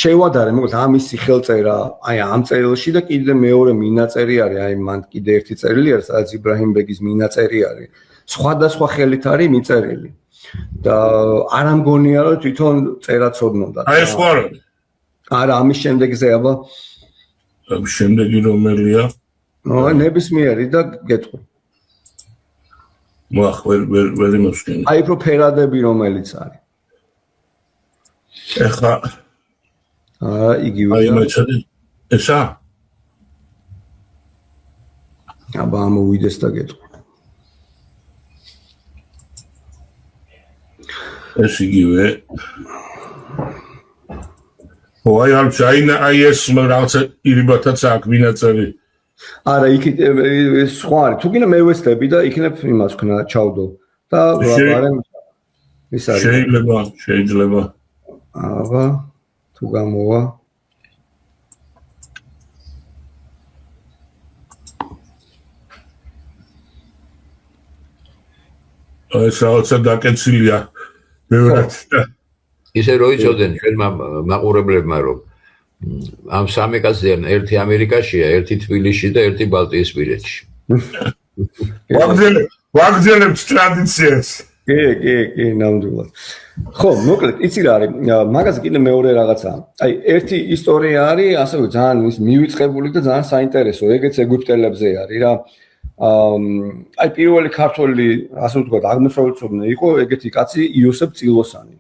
შევადარე მოკლედ ამისი ხელწერა აი ამ წერილში და კიდე მეორე მინაწერი არის აი მან კიდე ერთი წერილი არის სადაც იბრაჰიმ ბეგის მინაწერი არის სხვადასხვა ხელით არის მიწერილი და არ ამგონია რომ თვითონ წერა ცოდნოდა აი ეს ხო არის არა ამის შემდეგზე აბა ამის შემდეგი რომელია ნებისმიერი და გეტყვი მოახ ვერ იმოსკენ აი უფრო ფერადები რომელიც არის ეხლა იგივე აი მეცადი ესა აბა ამოვიდეს და გეტყვი ეს იგივე ой აი ეს რაღაცა ირიბათაც აქ მინაწერი არა იქ სხვა არის თუ გინდა მე ვესწრები და იქნებ იმას ვქნა ჩავდო და ვაბარემ ის არის შეიძლება აბა თუ გამოვა ეს რაღაცა დაკეცილია ბევრად ისე რო იცოდნენ ჩვენმა მაყურებლებმა რომ ამ სამი კაციდან ერთი ამერიკაშია, ერთი თბილისში და ერთი ბალტიისპირეთში. ვაგრძელებთ ტრადიციას. კი, ნამდვილად. ხო, მოკლედ, იცი რა არის, მაგაზე კიდე მეორე რაღაცაა. აი, ერთი ისტორია არის, ასევე ძალიან მივიწყებული და ძალიან საინტერესო, ეგეც ეგვიპტელებზე არის რა. აი პირველი ქართველი, ასე ვთქვათ, აღმოსავლეთმცოდნე იყო ეგეთი კაცი იოსებ წილოსანი.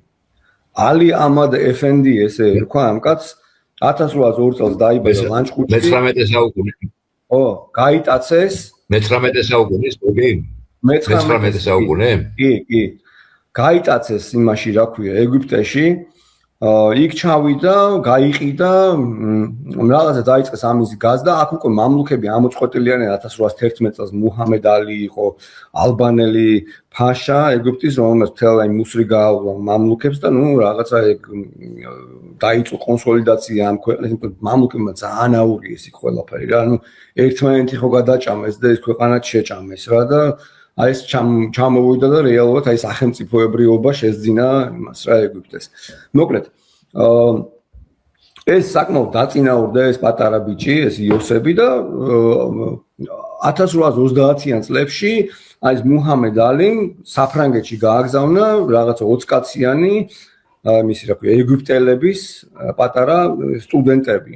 ალი ამად ეფენდი ესე რქვა ამ კაცს 1802 წელს დაიბადა ლანჩხუთში. მე-19 საუკუნე. ო, გაიტაცეს მე-19 საუკუნის მოდი? მე-19 საუკუნე? კი. გაიტაცეს იმაში, რა ქვია, ეგვიპტეში. იქ ჩავიდა, გაიყიდა, რაღაცა დაიწყეს ამის გაზდა, აქ უკვე მამლუქები ამოწყვეტილიანენ 1811 წელს მუჰამედ ალი იყო ალბანელი ფაშა ეგვიპტის, რომელმაც მთელ აი მუსრი გაავლა მამლუქებს და რაღაცა ეგ დაიწყო კონსოლიდაცია ამ ქვეყნის, მამლუქებმა ძალიან აურიეს იქ ყველაფერი რა, ერთმანეთი ხო გადაჭამეს და ეს ქვეყანაც შეჭამეს რა და აი ეს ჩამოვიდა და რეალურად აი სახელმწიფოებრიობა შესძინა იმას რა ეგვიპტეს. მოკლედ, ეს საკმაოდ დაწინაურდა ეს პატარა ბიჭი, ეს იოსები და 1830-იან წლებში აი ეს მუჰამედ ალიმ საფრანგეთში გააგზავნა რაღაცა 20 კაციანი მისი რა ქვია ეგვიპტელების პატარა სტუდენტები.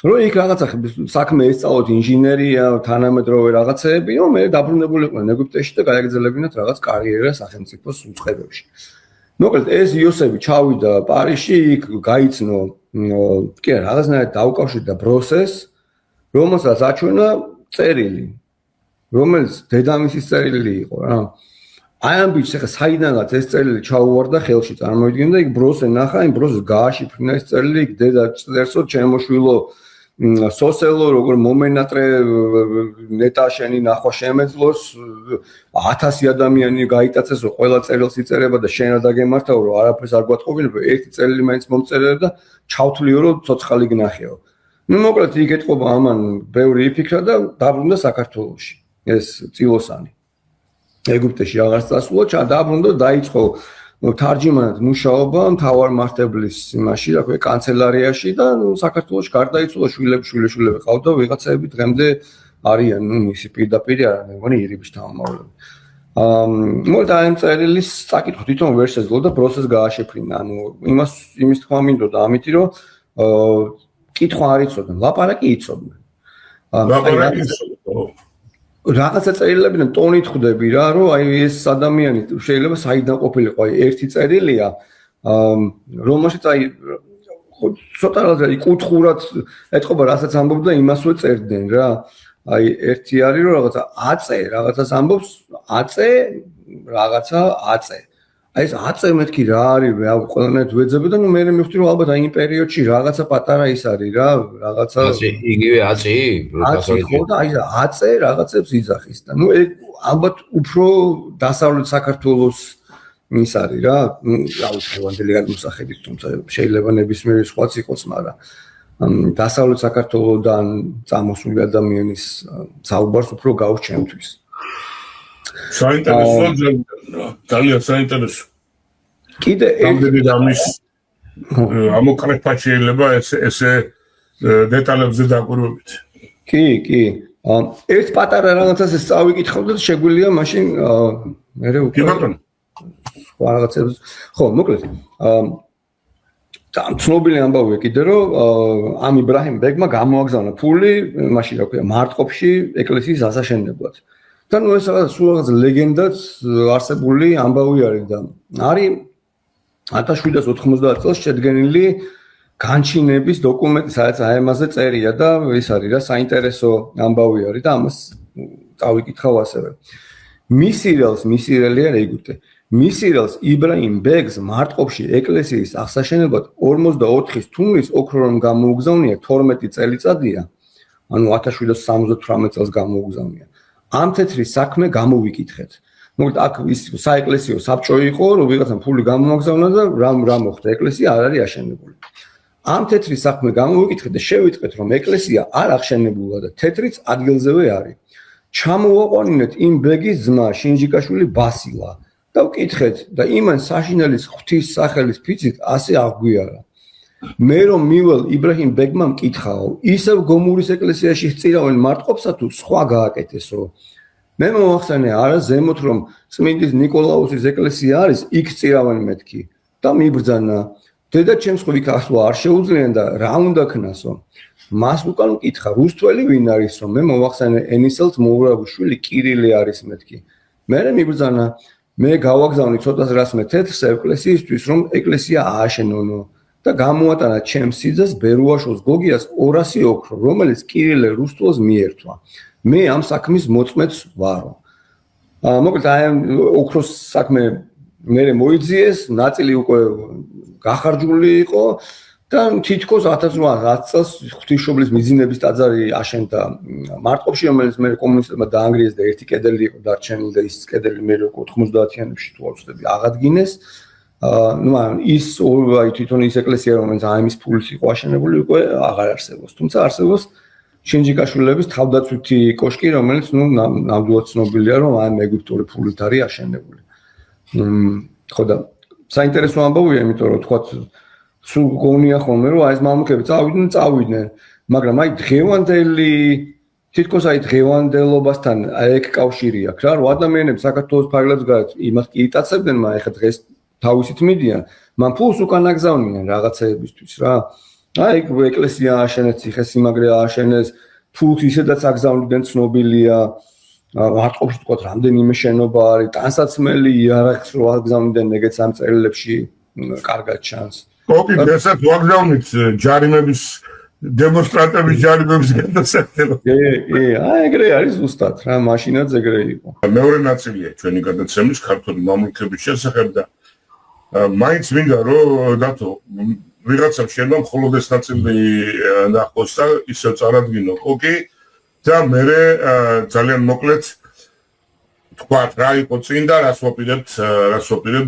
რო იქ რაღაცა საქმე ესწავლოთ ინჟინერია, თანამედროვე რაღაცეები, რომ მე დაბრუნებულიყვნენ ეგვიპტეში და გაეგრძელებინათ რაღაც კარიერა სახელმწიფოს უწყებებში. მოკლედ ეს იოსები ჩავიდა პარიზში, იქ გაიცნო, კი არა, რაღაცნაირად დაუკავშირდა ბროსეს, რომელსაც აჩვენა წერილი, რომელიც დედამისის წერილი იყო რა. აი ამ ბიჭს ახლა საიდანაც ეს წერილი ჩაუვარდა ხელში წარმოიდგინე და იქ ბროსე ნახა, იმ ბროსეს გააშიფრნა ეს წერილი, იქ დედა წერსო ჩემოშვილო სოსელო როგორ მომენატრე ნეტა შენი ნახვა შემეძლოს 1000 ადამიანი გაიტაცესო ყველა წერილს იწერება და შენ რა დაგემართაო რომ არაფერს არ გვატყობინებო ერთი წერილი მაინც მომწერება და ჩავთვლიო რომ ცოცხალი გნახეო. მოკლედ იქ ეთყობა ამან ბევრი იფიქრა და დაბრუნდა საქართველოში ეს წილოსანი. ეგვიპტეში აღარ წასულა, დაბრუნდა დაიწყო თარჯიმანად მუშაობა მთავარ მართებლის იმაში, რა ქვია, კანცელარიაში და საქართველოში გარდაიცვალა შვილები ყავდა ვიღაცები დღემდე არიან, მისი პირდაპირ არა, მეგონი ირიბის თავმოყრები. მოდი ამ წერილის წაკითხო თვითონ ვერ შეძლო და პროცესს გააშიფრინა. იმის თქვა მინდოდა ამითი რომ კითხვა არ იცოდნენ, ლაპარაკი იცოდნენ. ლაპარაკი იცოდნენ. რაღაცა წერილებიდან ტონით ხვდები რა, რომ აი ეს ადამიანი შეიძლება საიდან ყოფილიყო, აი ერთი წერილია, რომელშიც აი ცოტა რაღაცა კუთხურად ეთყობა, რასაც ამბობდა, იმასვე წერდნენ რა. აი ერთი არის რომ რაღაცას ამბობს, აწე. აი ეს აწე მეთქი რა არის, ყველანაირად ვეძებე და მე მივხვდი რომ ალბათ აი იმ პერიოდში რაღაცა პატარა ის არის რა, რაღაცა იგივე აწი? ხო და აი აწე რაღაცებს იძახის და ეგ ალბათ უფრო დასავლეთ საქართველოს ის არის რა, რა ვიცი, ვანდელი განმსახედით, თუმცა შეიძლება ნებისმიერი სხვაც იყოს, მაგრამ დასავლეთ საქართველოსდან წამოსული ადამიანის საუბარს უფრო გავს ჩემთვის. საინტერესო ძალიან საინტერესო. კიდე ამდენი ამის ამოკრეფა შეიძლება ესე დეტალებზე დაკვირვებით. კი. ერთ პატარა რაღაცას ეს წავიკითხავ და შეგვიძლია მაშინ მე კი ბატონო. სხვა რაღაცებს ხო, მოკლედ ცნობილი ამბავია კიდე რომ ამ იბრაჰიმ ბეგმა გამოაგზავნა ფული, მაშინ რა ქვია, მარტყოფში ეკლესიის ასაშენებლად. და ეს სულ რაღაც ლეგენდაც არსებული ამბავი არის და არის 1790 წელს შედგენილი განჩინების დოკუმენტი, სადაც აი ამაზე წერია და ეს არის რა საინტერესო ამბავი არის და ამას წავიკითხავ ასევე. მისირელი არ ეგვიპტე. მისირელს იბრაჰიმ ბეგს მარტყოფში ეკლესიის აღსაშენებლად 44-ის თუმრის ოქრომ გამოუგზავნია 12 წელიწადია, ანუ 1778 წელს გამოუგზავნია. ამ თეთრი საქმე გამოვიკითხეთ. მოკლედ აქ ის საეკლესიო საბჭო იყო, რომ ვიღაცამ ფული გამოგზავნა და რა მოხდა, ეკლესია არ არის აშენებული. ამ თეთრი საქმე გამოვიკითხეთ და შევიტყვეთ, რომ ეკლესია არ აღშენებულა და თეთრიც ადგილზევე არის. ჩამოვაყვანინეთ იმ ბეგის ძმა შინჯიკაშვილი ბასილა და ვკითხეთ და იმან საშინელის ღვთის სახელის ფიცით ასე აღგვიარა. მე რომ მივალ იბრაჰიმ ბეგმა მკითხაო, ისევ გომურის ეკლესიაში სწირავენ მარტყოფსა თუ სხვა გააკეთესო. მე მომახსენე არა ზემოთ რომ წმინდის ნიკოლაუსის ეკლესია არის, იქ სწირავენ მეთქი და მიბრძანა. დედა ჩემს ხვიქ ახლა არ შეუძლიან და რა უნდა ქნასო მას უკან მკითხა რუსთველი ვინ არისო მე მოვახსენე ენისელს მოურაბუშვილი კირილე არის მეთქი მე მიბრძანა მე გავაგზავნი ცოტას რას მე თეთრს ეკლესიისთვის რომ ეკლესია ააშენონო და გამოატანა ჩემს სიძეს ბერუაშოს გოგიას 200 ოქრო რომელიც კირილე რუსთველს მიერთვა მე ამ საქმის მოწმეც ვარო მოკლედ აი ოქროს საქმე მე მოიძიეს ნაწილი უკვე გახარჯული იყო და თითქოს 1810 წელს ღვთისმშობლის მიძინების ტაძარი აშენდა მარტყოფში რომელიც მე კომუნისტებმა დაანგრიეს და ერთი კედელი იყო დარჩენილი და ის კედელი მე 90-იანებში თუ არ ვცდები აღადგინეს ну ის აი თვითონ ის ეკლესია რომელიც აი მის ფულს იყო აშენებული უკვე აღარ არსებობს თუმცა არსებობს შინჯიკაშვილების თავდაცვითი კოშკი რომელიც ну ნამდვილად ცნობილია რომ აი ეგვიპტური ფულით არის აშენებული ხო და საინტერესო ამბავია იმიტომ რომ თქვა სულ გონია ხოლმე რომ აი ეს მამლუქები წავიდნენ მაგრამ აი დღევანდელი თითქოს აი დღევანდელობასთან აი ეგ კავშირი აქვს რა რომ ადამიანები საქართველოს ფარგლებს გარეთ იმას კი იტაცებდნენ მაგრამ ეხა დღეს თავისით მიდიან მან ფულს უკან აგზავნიან რაღაცეებისთვის რა აი ეკლესია ააშენეს ციხესიმაგრე ააშენეს ფულს ისედაც აგზავნდნენ ცნობილია მარტყოფში თქვა რამდენიმე შენობა არის ტანსაცმელი იარაღს რო აგზავნდნენ ეგეც ამ წერილებში კარგად ჩანს ოკი ესეთ ვაგზავნით ჯარიმების დემონსტრანტების ჯარიმების გადასახადება კი აი ეგრე არის ზუსტად რა მაშინაც ეგრე იყო მეორე ნაწილია ჩვენი გადაცემის ქართული მამლუქების შესახებ და მაინც მინდა რომ დათო ვიღაცამ შენო მხოლოდ ეს ნაწილი ნახოს და ისე წარადგინო ოკი და მე ძალიან მოკლედ თქვა რა იყო წინ და რას ვაპირებთ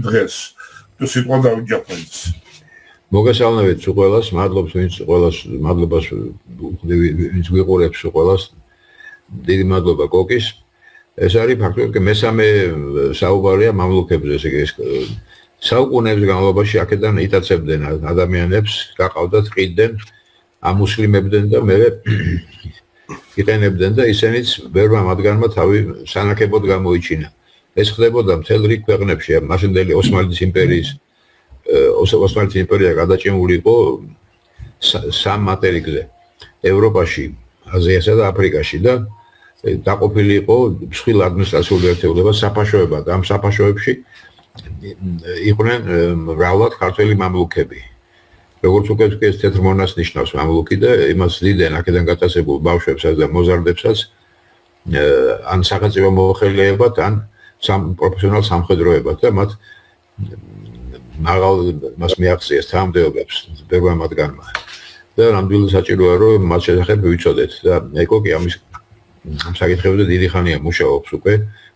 დღეს თუ სიტყვა დავიჯახოთ მოგესალმებით ყველას მადლობს ვინც ყველას მადლობას ვინც გვიყურებს ყველას დიდი მადლობა კოკის ეს არის ფაქტობრივად მესამე საუბარია მამლუქებზე ესე იგი საუკუნეების განმავლობაში აქედან იტაცებდნენ ადამიანებს გაყავდათ ყიდდნენ ამუსლიმებდნენ და მე იყენებდნენ და ისინიც ბევრმა მათგანმა თავი სანაკებოდ გამოიჩინა ეს ხდებოდა მთელ რიგ ქვეყნებში მაშინდელი ოსმალეთის იმპერიის ოსმალეთის იმპერია გადაჭიმული იყო სამ მატერიკზე ევროპაში აზიასა და აფრიკაში და დაყოფილი იყო მსხვილ ადმინისტრაციული ერთეულებად საფაშოებად ამ საფაშოებში იყვნენ მრავლად ქართველი მამლუქები როგორც უკვე ეს თეთრ მონას ნიშნავს მამლუქი და იმას დიდენ აქედან გატაცებულ ბავშვებსაც და მოზარდებსაც ან სახელმწიფო მოხელეებად ან პროფესიონალ სამხედროებად და მათ მაღალ მას მიაღწიეს თანამდებობებს ბევრმა მათგანმა და ნამდვილად საჭიროა რომ მათ შესახებ ვიცოდეთ და ეკოკი ამის საკითხებზე დიდი ხანია მუშაობს უკვე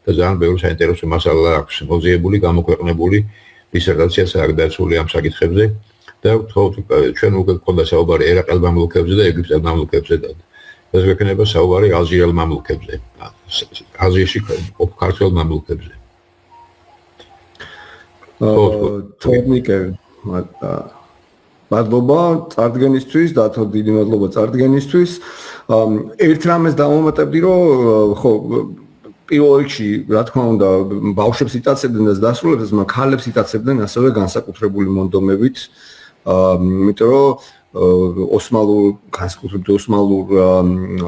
და ძალიან ბევრი საინტერესო მასალა აქვს მოძიებული გამოქვეყნებული დისერტაციაც აქვს დაცული ამ საკითხებზე და ჩვენ უკვე გქონდა საუბარი ერაყელ მამლუქებზე და ეგვიპტელ მამლუქებზე და ეს გვექნება საუბარი ალჟირელ მამლუქებზე აზიაში ქართველ მამლუქებზე თორნიკე მადლობა წარდგენისთვის დათო დიდი მადლობა წარდგენისთვის ერთ რამეს დავუმატებდი რომ ხო პირველ რიგში რა თქმა უნდა ბავშვებს იტაცებდნენ და დასრულებს მაგრამ ქალებს იტაცებდნენ ასევე განსაკუთრებული მონდომებით იმიტომ რომ განსაკუთრებით ოსმალურ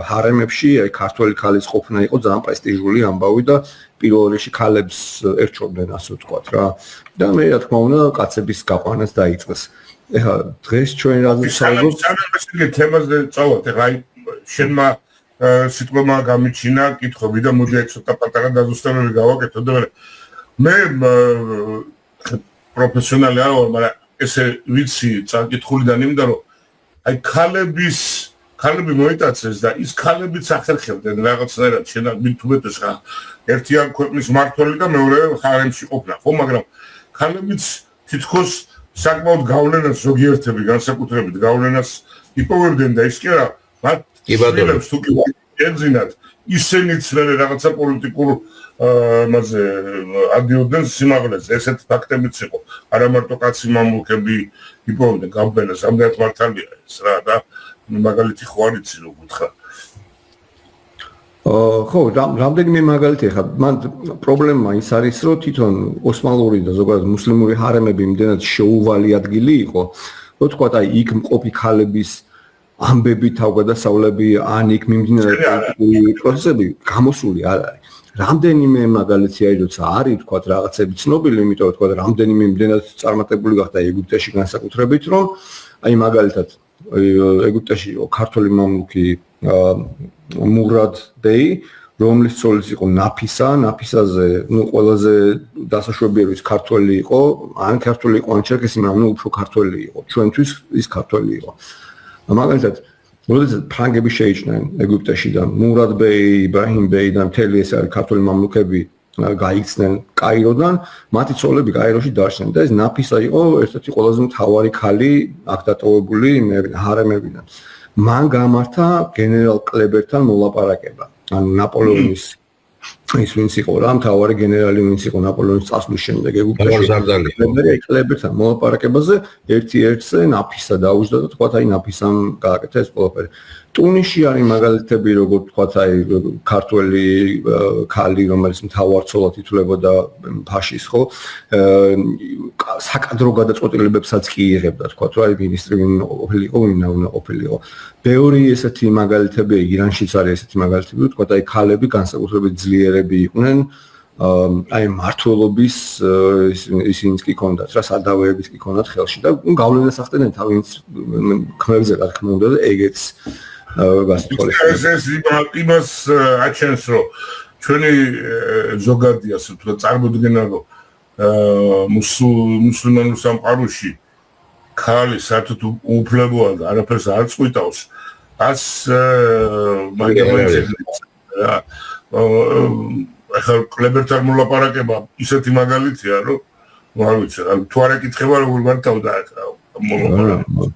ჰარემებში აი ქართველი ქალის ყოფნა იყო ძალიან პრესტიჟული ამბავი და პირველ რიგში ქალებს ერჩობდნენ ასე ვთქვათ რა და მე რა თქმა უნდა კაცების გაყვანაც დაიწყეს ეხლა დღეს ჩვენ რაზე საუბრობთ სამეცნიერო თემაზე წავთ ეხლა აი შენმა სიტყვამა გამიჩინა კითხვები და მოდი ცოტა პატარა დაზუსტებები გავაკეთო და მე პროფესიონალი არ ვარ მაგრამ ესე ვიცი წაკითხულიდან იმდა რომ აი ქალები მოიტაცეს და ის ქალებიც ახერხებდნენ რაღაცნაირად შენაგმითუმეტეს ხა ერთიან ქვეყნის მმართველი და მეორე ჰარემში ყოფნა ხო მაგრამ ქალებიც თითქოს საკმაოდ გავლენას ზოგიერთები განსაკუთრებით გავლენას იპოვებდნენ და ის კი არა მათ იბადებს თუ კი ეძინათ ისინიც რაღაცა პოლიტიკურ მასე ადიოდნენ სიმაღლეზე ესეთ ფაქტებიც იყო არა მარტო კაცი მამლუქები იპოვებდნენ გავლენას ამდენად მართალია ეს რა და მაგალითი ხო არ იცი რომ გითხრა ხო, რამდენიმე მაგალითი ხა, მან პრობლემა ის არის, რომ თვითონ ოსმალური და ზოგადად მუსლიმური ჰარემები იმდენად შეუვალი ადგილი იყო, რომ თქვა აი იქ მყოფი ქალების ამბები, თავგადასავლები, ან იქ მიმდინარე პროცესები გამოსული არ არის. რამდენიმე მაგალითი არის, როცა არის თქვა რაღაცები ცნობილი, იმიტომ რომ თქვა რამდენიმე იმდენად წარმატებული გახდა ეგვიპტეში განსაკუთრებით, რომ აი მაგალითად ეგვიპტეში ქართული მამლუქი მურად ბეი, რომლის ცოლის იყო ნაფისაზე, ყველაზე დასაშვებია ის ქართველი იყო, ან ქართული იყო, ან ჩერკესი, მაგრამ უფრო ქართველი იყო. ჩვენთვის ის ქართველი იყო. მაგალითად, როდესაც ფრანგები შეიჭრნენ ეგვიპტეში და მურად ბეი, იბრაჰიმ ბეი და მთელი ეს ქართული მამლუქები გაიქცნენ კაიროდან, მათი ცოლები კაიროში დარჩნენ და ეს ნაფისა იყო ერთ-ერთი ყველაზე მთავარი ქალი აქ დატოვებული ჰარემებიდან. მან გამართა გენერალ კლებერთან მოლაპარაკება. ანუ ნაპოლეონის ის ვინც იყო რა, მთავარი გენერალი ვინც იყო ნაპოლეონის წასვლის შემდეგ ეგვიპტეში. კლებერთან მოლაპარაკებაზე ერთ-ერთზე ნაფისა დაუჯდა და თქვა აი ნაფისამ გააკეთა ეს ყველაფერი. ტუნისში არის მაგალითები, როგორც თქვა აი ქართველი ქალი, რომელიც მთავარ ცოლად ითვლებოდა ფაშის, ხო? საკადრო გადაწყვეტილებებსაც კი იღებდა, თქვა რომ აი მინისტრი ყოფილიყო, ვინა ყოფილიყო. ბევრი ესეთი მაგალითები ირანშიც არის ესეთი მაგალითები, თქვა აი ქალები განსაკუთრებით ძლიერები იყვნენ. აი მართლობის ისინიც კი ქონდათ რა სადავეებიც კი ქონდათ ხელში და გავლენას ახდენენ თავის ქმებზე რა თქმა უნდა და ეგეც ეს იმას აჩენს რომ ჩვენი ზოგადი ასე ვთქვათ წარმოდგენა რომ მუსლიმანურ სამყაროში ქალი საერთოდ უფლებოა და არაფერს არ წყვიტავს ას მაგალითად ახლა კლებერთან მოლაპარაკება ისეთი მაგალითია რომ არ ვიცი თუ არ ეკითხება როგორ მართავდა მოლაპარაკება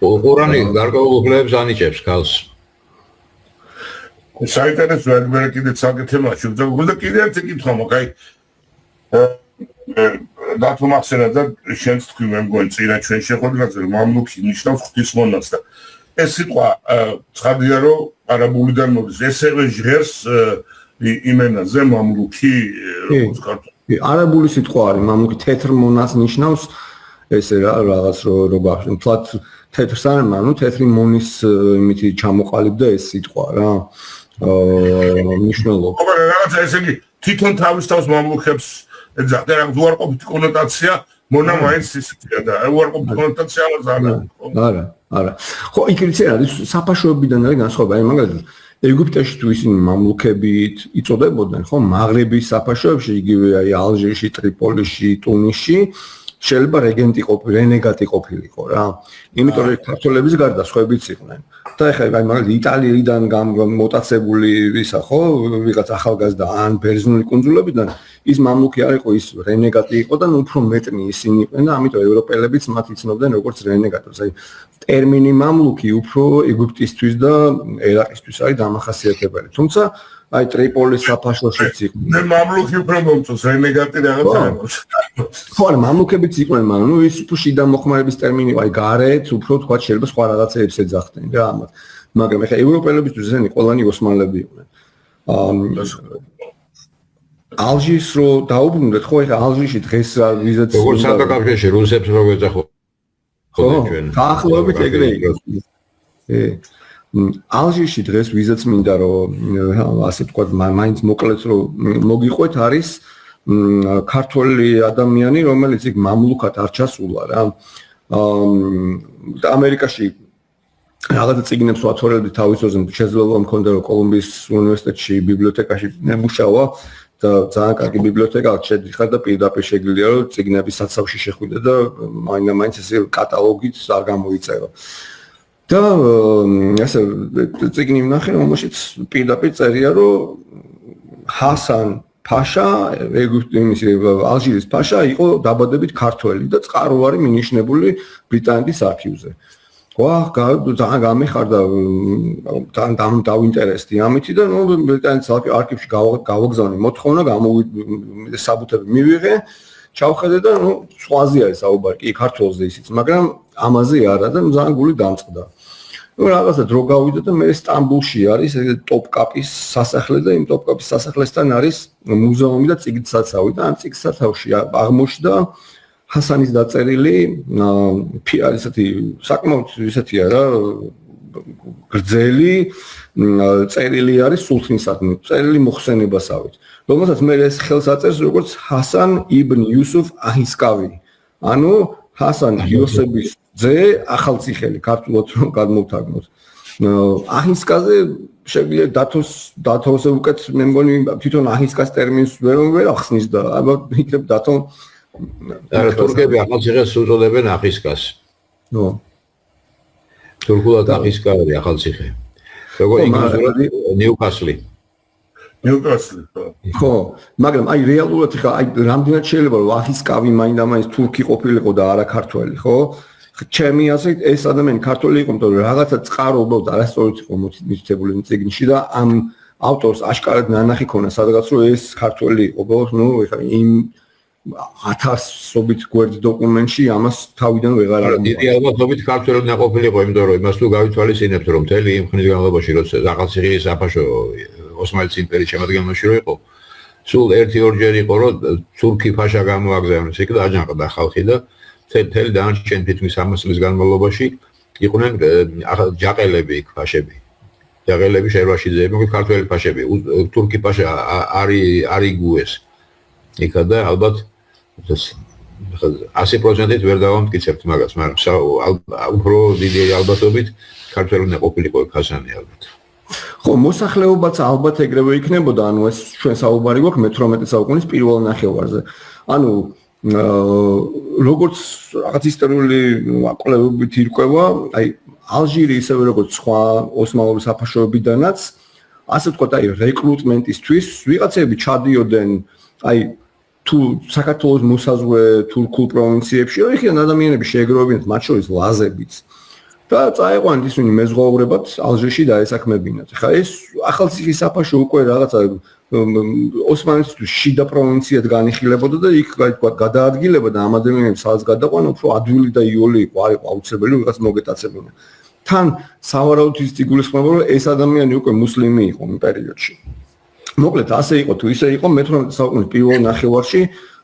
ყურანი გარკვეულ უფლებებს ანიჭებს ქალს. საინტერესოა მე კიდე საკეთებაში და კიდე ერთი კითხვა მაქვს აი დათმახსენა და შენც თქვი მე მგონი წინა ჩვენ შეხვედრაზე რომ მამლუქი ნიშნავს ღვთისმონას და ეს სიტყვა ცხადია რომ არაბულიდან მოდის ესევე ჟღერს იმენაზე მამლუქი როგორც ქართული არაბული სიტყვა არის მამლუქი თეთრ მონას ნიშნავს ესე რაღაც რო გახსნათ თეთრს არ ანუ თეთრი მონის იმითი ჩამოყალიბდა ეს სიტყვა რა მნიშვნელობა აბა რაღაცა ესე იგი თვითონ თავის თავს მამლუქებს ეძახდა რა უარყოფითი კონოტაცია მონა მაინც ისეთია და უარყოფითი კონოტაცია არა ხო იქ ვიცი რა საფაშოებიდან არის განსხვავება აი მაგალითად ეგვიპტეში თუ ისინი მამლუქებით იწოდებოდნენ ხო მაღრიბის საფაშოებში იგივე აი ალჟირში ტრიპოლიში ტუნისში შეიძლება რენეგატი ყოფილიყო რა. იმიტომ რომ ქართველების გარდა სხვაებიც იყვნენ. და ეხლა აი მაგალითად იტალიიდან მოტაცებული ისა ხო, ვიღაც ახალგაზრდა ან ბერძნული კუნძულებიდან ის მამლუქი არ იყო, ის რენეგატი იყო და უფრო მეტნი ისინი იყვნენ და ამიტომ ევროპელებიც მათ იცნობდნენ როგორც რენეგატებს. აი ტერმინი მამლუქი უფრო ეგვიპტისთვის და ერაყისთვის არის დამახასიათებელი. თუმცა აი ტრიპოლის საფაშოშიც იყო. მე მამლუქი უფრო მომწონს რენეგატი რაღაცა არის. ხო, არა, მამლუქებიც იყვნენ, მაგრამ ის უფრო შიდა მოხმარების ტერმინი, აი გარეთ უფრო თქვა შეიძლება სხვა რაღაცეებს ეძახდნენ რა ამათ. მაგრამ ეხლა ევროპელებისთვის ესენი ყველანი ოსმალები იყვნენ. ალჟირს რო დაუბრუნდეთ, ხო, ეხლა ალჟირში დღეს ვიზაც როგორც საკავშირში რუსებს რო ეძახო. ხო, დაახლოებით ეგრე იყო. ალჟირში დღეს ვიზაც მინდა რომ ასე თქვა მაინც მოკლედ რომ მოგიყვეთ არის ქართველი ადამიანი რომელიც იქ მამლუქად არ ჩასულა რა ამერიკაში რაღაცა წიგნებს ვათვალებდი თავის ძროზე შესაძლოა მქონდა რომ კოლუმბიის უნივერსიტეტში ბიბლიოთეკაში მუშაობა და ძალიან კარგი ბიბლიოთეკა შედიხარ და პირდაპირ შეგვიძლია რომ წიგნების საცავში შეხვიდე და მაინც ესე კატალოგით არ გამოიწერო და ასე წიგნი ვნახე რომელშიც პირდაპირ წერია რომ ჰასან ფაშა ეგვიპტის ალჟირის ფაშა იყო დაბადებით ქართველი და წყარო არის მინიშნებული ბრიტანეთის არქივზე. ვაჰ, ძალიან გამეხარდა თან დავინტერესდი ამითი და ნუ ბრიტანეთის არქივში გავაგზავნე მოთხოვნა, საბუთები მივიღე, ჩავხედე და ნუ სხვაზე არის საუბარი, კი ქართველზე ისიც, მაგრამ ამაზე არა და ძალიან გული დამწყდა. რაღაცა დრო გავიდა და მე სტამბულში არის ტოპკაპის სასახლე და იმ ტოპკაპის სასახლესთან არის მუზეუმი და წიგნსაცავი და ამ წიგნსაცავში აღმოჩნდა ჰასანის დაწერილი ესეთი საკმაოდ ესეთია რა გრძელი წერილი არის სულთნისადმი წერილი მოხსენებასავით რომელსაც მე ეს ხელს აწერს როგორც ჰასან იბნ იუსუფ აჰისკავი ანუ ჰასან იოსების ძე ახალციხელი ქართულად რომ გადმოვთარგმნოთ აჰისკაზე შეგვიძლია დათოსზე უკეთ მე მგონი თვითონ აჰისკას ტერმინს ვერ ახსნის და ალბათ იქნებ დათო არა თურქები ახალციხეს უწოდებენ აჰისკას ნო თურქულად აჰისკა არის ახალციხე როგორ ინგლისურად ნიუკასლი ხო მაგრამ აი რეალურად ხა აი რამდენად შეიძლება რომ აჰისკავი მაინდა-მაინც თურქი ყოფილიყო და არა ქართველი ხო ჩემი აზრით ეს ადამიანი ქართველი იყო იმიტომ რომ რაღაცა წყარო უბრალოდ არასწორად იყო მითითებული წიგნში და ამ ავტორს აშკარად ნანახი ქონა სადღაც რომ ეს ქართველი იყო ბოლოს ნუ ეხლა იმ 1000-ობით გვერდ დოკუმენტში ამას თავიდან ვეღარ არა დიდი ალბათობით ქართველი ნაყოფილიყო იმიტომ რომ იმას თუ გავითვალისწინებთ რომ მთელი იმ ხნის განმავლობაში როცა ახალციხის საფაშო ოსმალეთის იმპერიის შემადგენლობაში რო იყო სულ 1-2 იყო რომ თურქი ფაშა გამოაგზავნეს იქ და აჯანყდა ხალხი და მთელი დანარჩენი თითქმის 100 წლის განმავლობაში იყვნენ ჯაყელები იქ ფაშები ჯაყელები შერვაშიძეები მოკლედ ქართველი ფაშები თურქი ფაშა არ იგუეს იქა და ალბათ 100%-ით ვერ დავამტკიცებთ მაგას მაგრამ უფრო დიდი ალბათობით ქართველი ნაყოფილიყო ჰასანი ალბათ ხო მოსახლეობაც ალბათ ეგრევე იქნებოდა ანუ ეს ჩვენ საუბარი გვაქვს მე-18 საუკუნის პირველ ნახევარზე ანუ როგორც რაღაც ისტორიული კვლევებით ირკვევა აი ალჟირი ისევე როგორც სხვა ოსმალური საფაშოებიდანაც ასე ვთქვათ აი რეკრუტმენტისთვის ვიღაცები ჩადიოდნენ აი თუ საქართველოს მოსაზღვრე თურქულ პროვინციებში იქიდან ადამიანები შეეგროვებინათ მათ შორის ლაზებიც და წაიყვანეთ ისინი მეზღვაურებად ალჟირში დაესაქმებინათ. ხა ეს ახალციხის საფაშო უკვე რაღაცა ოსმალეთის შიდა პროვინციად განიხილებოდა და იქ თქვა გადაადგილებოდა ამ ადამიანებს სადაც გადაყვანა უფრო ადვილი და იოლი იყო არ იყო აუცილებელი ვიღაც მოგეტაცებინა. თან სავარაუდოდ ის იგულისხმება რომ ეს ადამიანი უკვე მუსლიმი იყო იმ პერიოდში. მოკლედ ასე იყო თუ ისე იყო მე-18 საუკუნის პირველ ნახევარში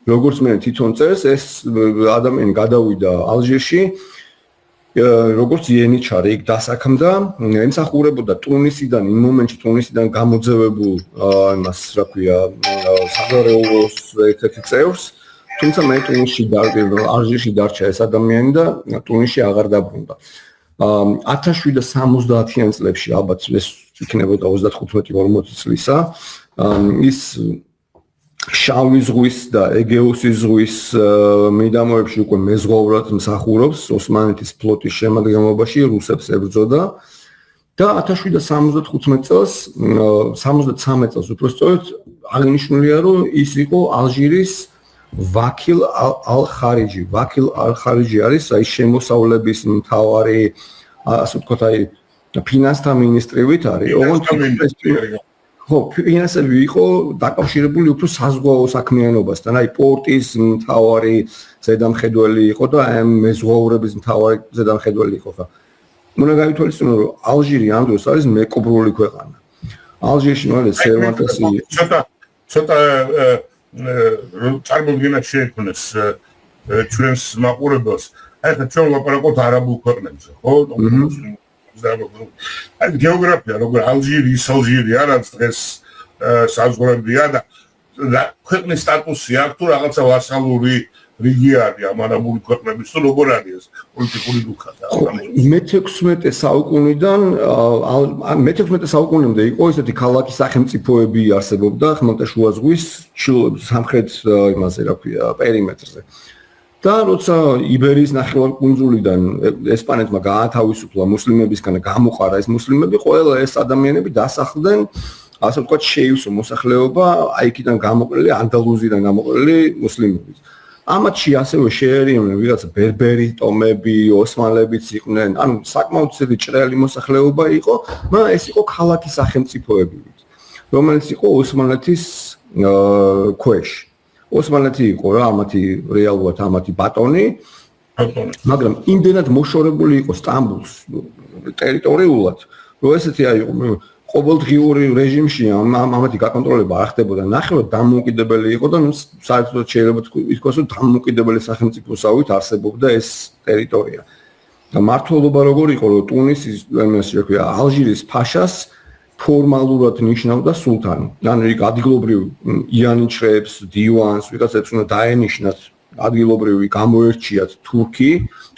როგორც მე თვითონ წერს ეს ადამიანი გადავიდა ალჟირში როგორც იენიჩარი იქ დასაქმდა ემსახურებოდა ტუნისიდან იმ მომენტში ტუნისიდან გამოძევებულ იმას რა ქვია საგარეულოს ერთ-ერთი წევრს თუმცა მე ტუნისში ალჟირში დარჩა ეს ადამიანი და ტუნისში აღარ დაბრუნდა 1770-იან წლებში ალბათ ეს იქნებოდა 35-40 წლისა ის შავი ზღვის და ეგეოსის ზღვის მიდამოებში უკვე მეზღვაურად მსახურობს ოსმალეთის ფლოტის შემადგენლობაში რუსებს ებრძოდა და 1775 წელს 73 წელს უბრალოდ აღნიშნულია რომ ის იყო ალჟირის ვაქილ ალ-ხარიჯი ვაქილ ალ-ხარიჯი არის აი შემოსავლების მთავარი ასე ვთქვათ აი ფინანსთა მინისტრივით არის ოღონდ ხო, ფინანსები იყო დაკავშირებული უფრო საზღვაო საქმიანობასთან, აი პორტის მთავარი ზედამხედველი იყო და ამ მეზღვაურების მთავარი ზედამხედველი იყო ხა. უნდა გავითვალისწინოთ, რომ ალჟირი ამ დროს არის მეკობრული ქვეყანა. ალჟირში მოდი სერვანტესი ცოტა წარმოგიდგენა შეექმნეს ჩვენს მაყურებელს. აი ხა ჩვენ ვაპარაკობთ არაბულ ქვეყნებზე, ხო? აი გეოგრაფია როგორ ალჟირი არის დღეს საზღვრებია და ქვეყნის სტატუსი აქვს თუ რაღაცა ვასალური რიგი არის ამ არაბული ქვეყნების თუ როგორ არის ეს პოლიტიკური დუქა და მე-16 საუკუნიდან მე-16 საუკუნემდე იყო ესეთი ქალაქი სახელმწიფოები არსებობდა ხმელთაშუა ზღვის სამხრეთ იმაზე რა ქვია პერიმეტრზე და როცა იბერიის ნახევარკუნძულიდან ესპანეთმა გაათავისუფლა მუსლიმებისგან გამოყარა ეს მუსლიმები ყველა ეს ადამიანები დასახლდნენ ასე ვთქვათ შეივსო მოსახლეობა აი იქიდან გამოყოლილი ანდალუზიდან გამოყოლილი მუსლიმები ამათში ასევე შეერიდნენ ვიღაცა ბერბერი ტომები ოსმალებიც იყვნენ ანუ საკმაოდ ცივი ჭრელი მოსახლეობა იყო მაგრამ ეს იყო ქალაქის სახელმწიფოები რომელიც იყო ოსმალეთის ქვეშ ოსმალეთი იყო რა ამათი რეალურად ამათი ბატონი მაგრამ იმდენად მოშორებული იყო სტამბულს ტერიტორიულად, რომ ესეთი აი ყოველდღიური რეჟიმში ამათი გაკონტროლება არ ხდებოდა, ნახევრად დამოუკიდებელი იყო და საერთოდ შეიძლება ითქვას, რომ დამოუკიდებელი სახელმწიფოსავით არსებობდა ეს ტერიტორია. და მართლობა როგორ იყო, რომ ტუნისის, ასე ვქვია, ალჟირის ფაშას ფორმალურად ნიშნავდა სულთანი. ანუ იქ ადგილობრივ იანიჩრებს, დივანს, ვიღაცებს უნდა დაენიშნათ ადგილობრივი გამოერჩიათ თურქი,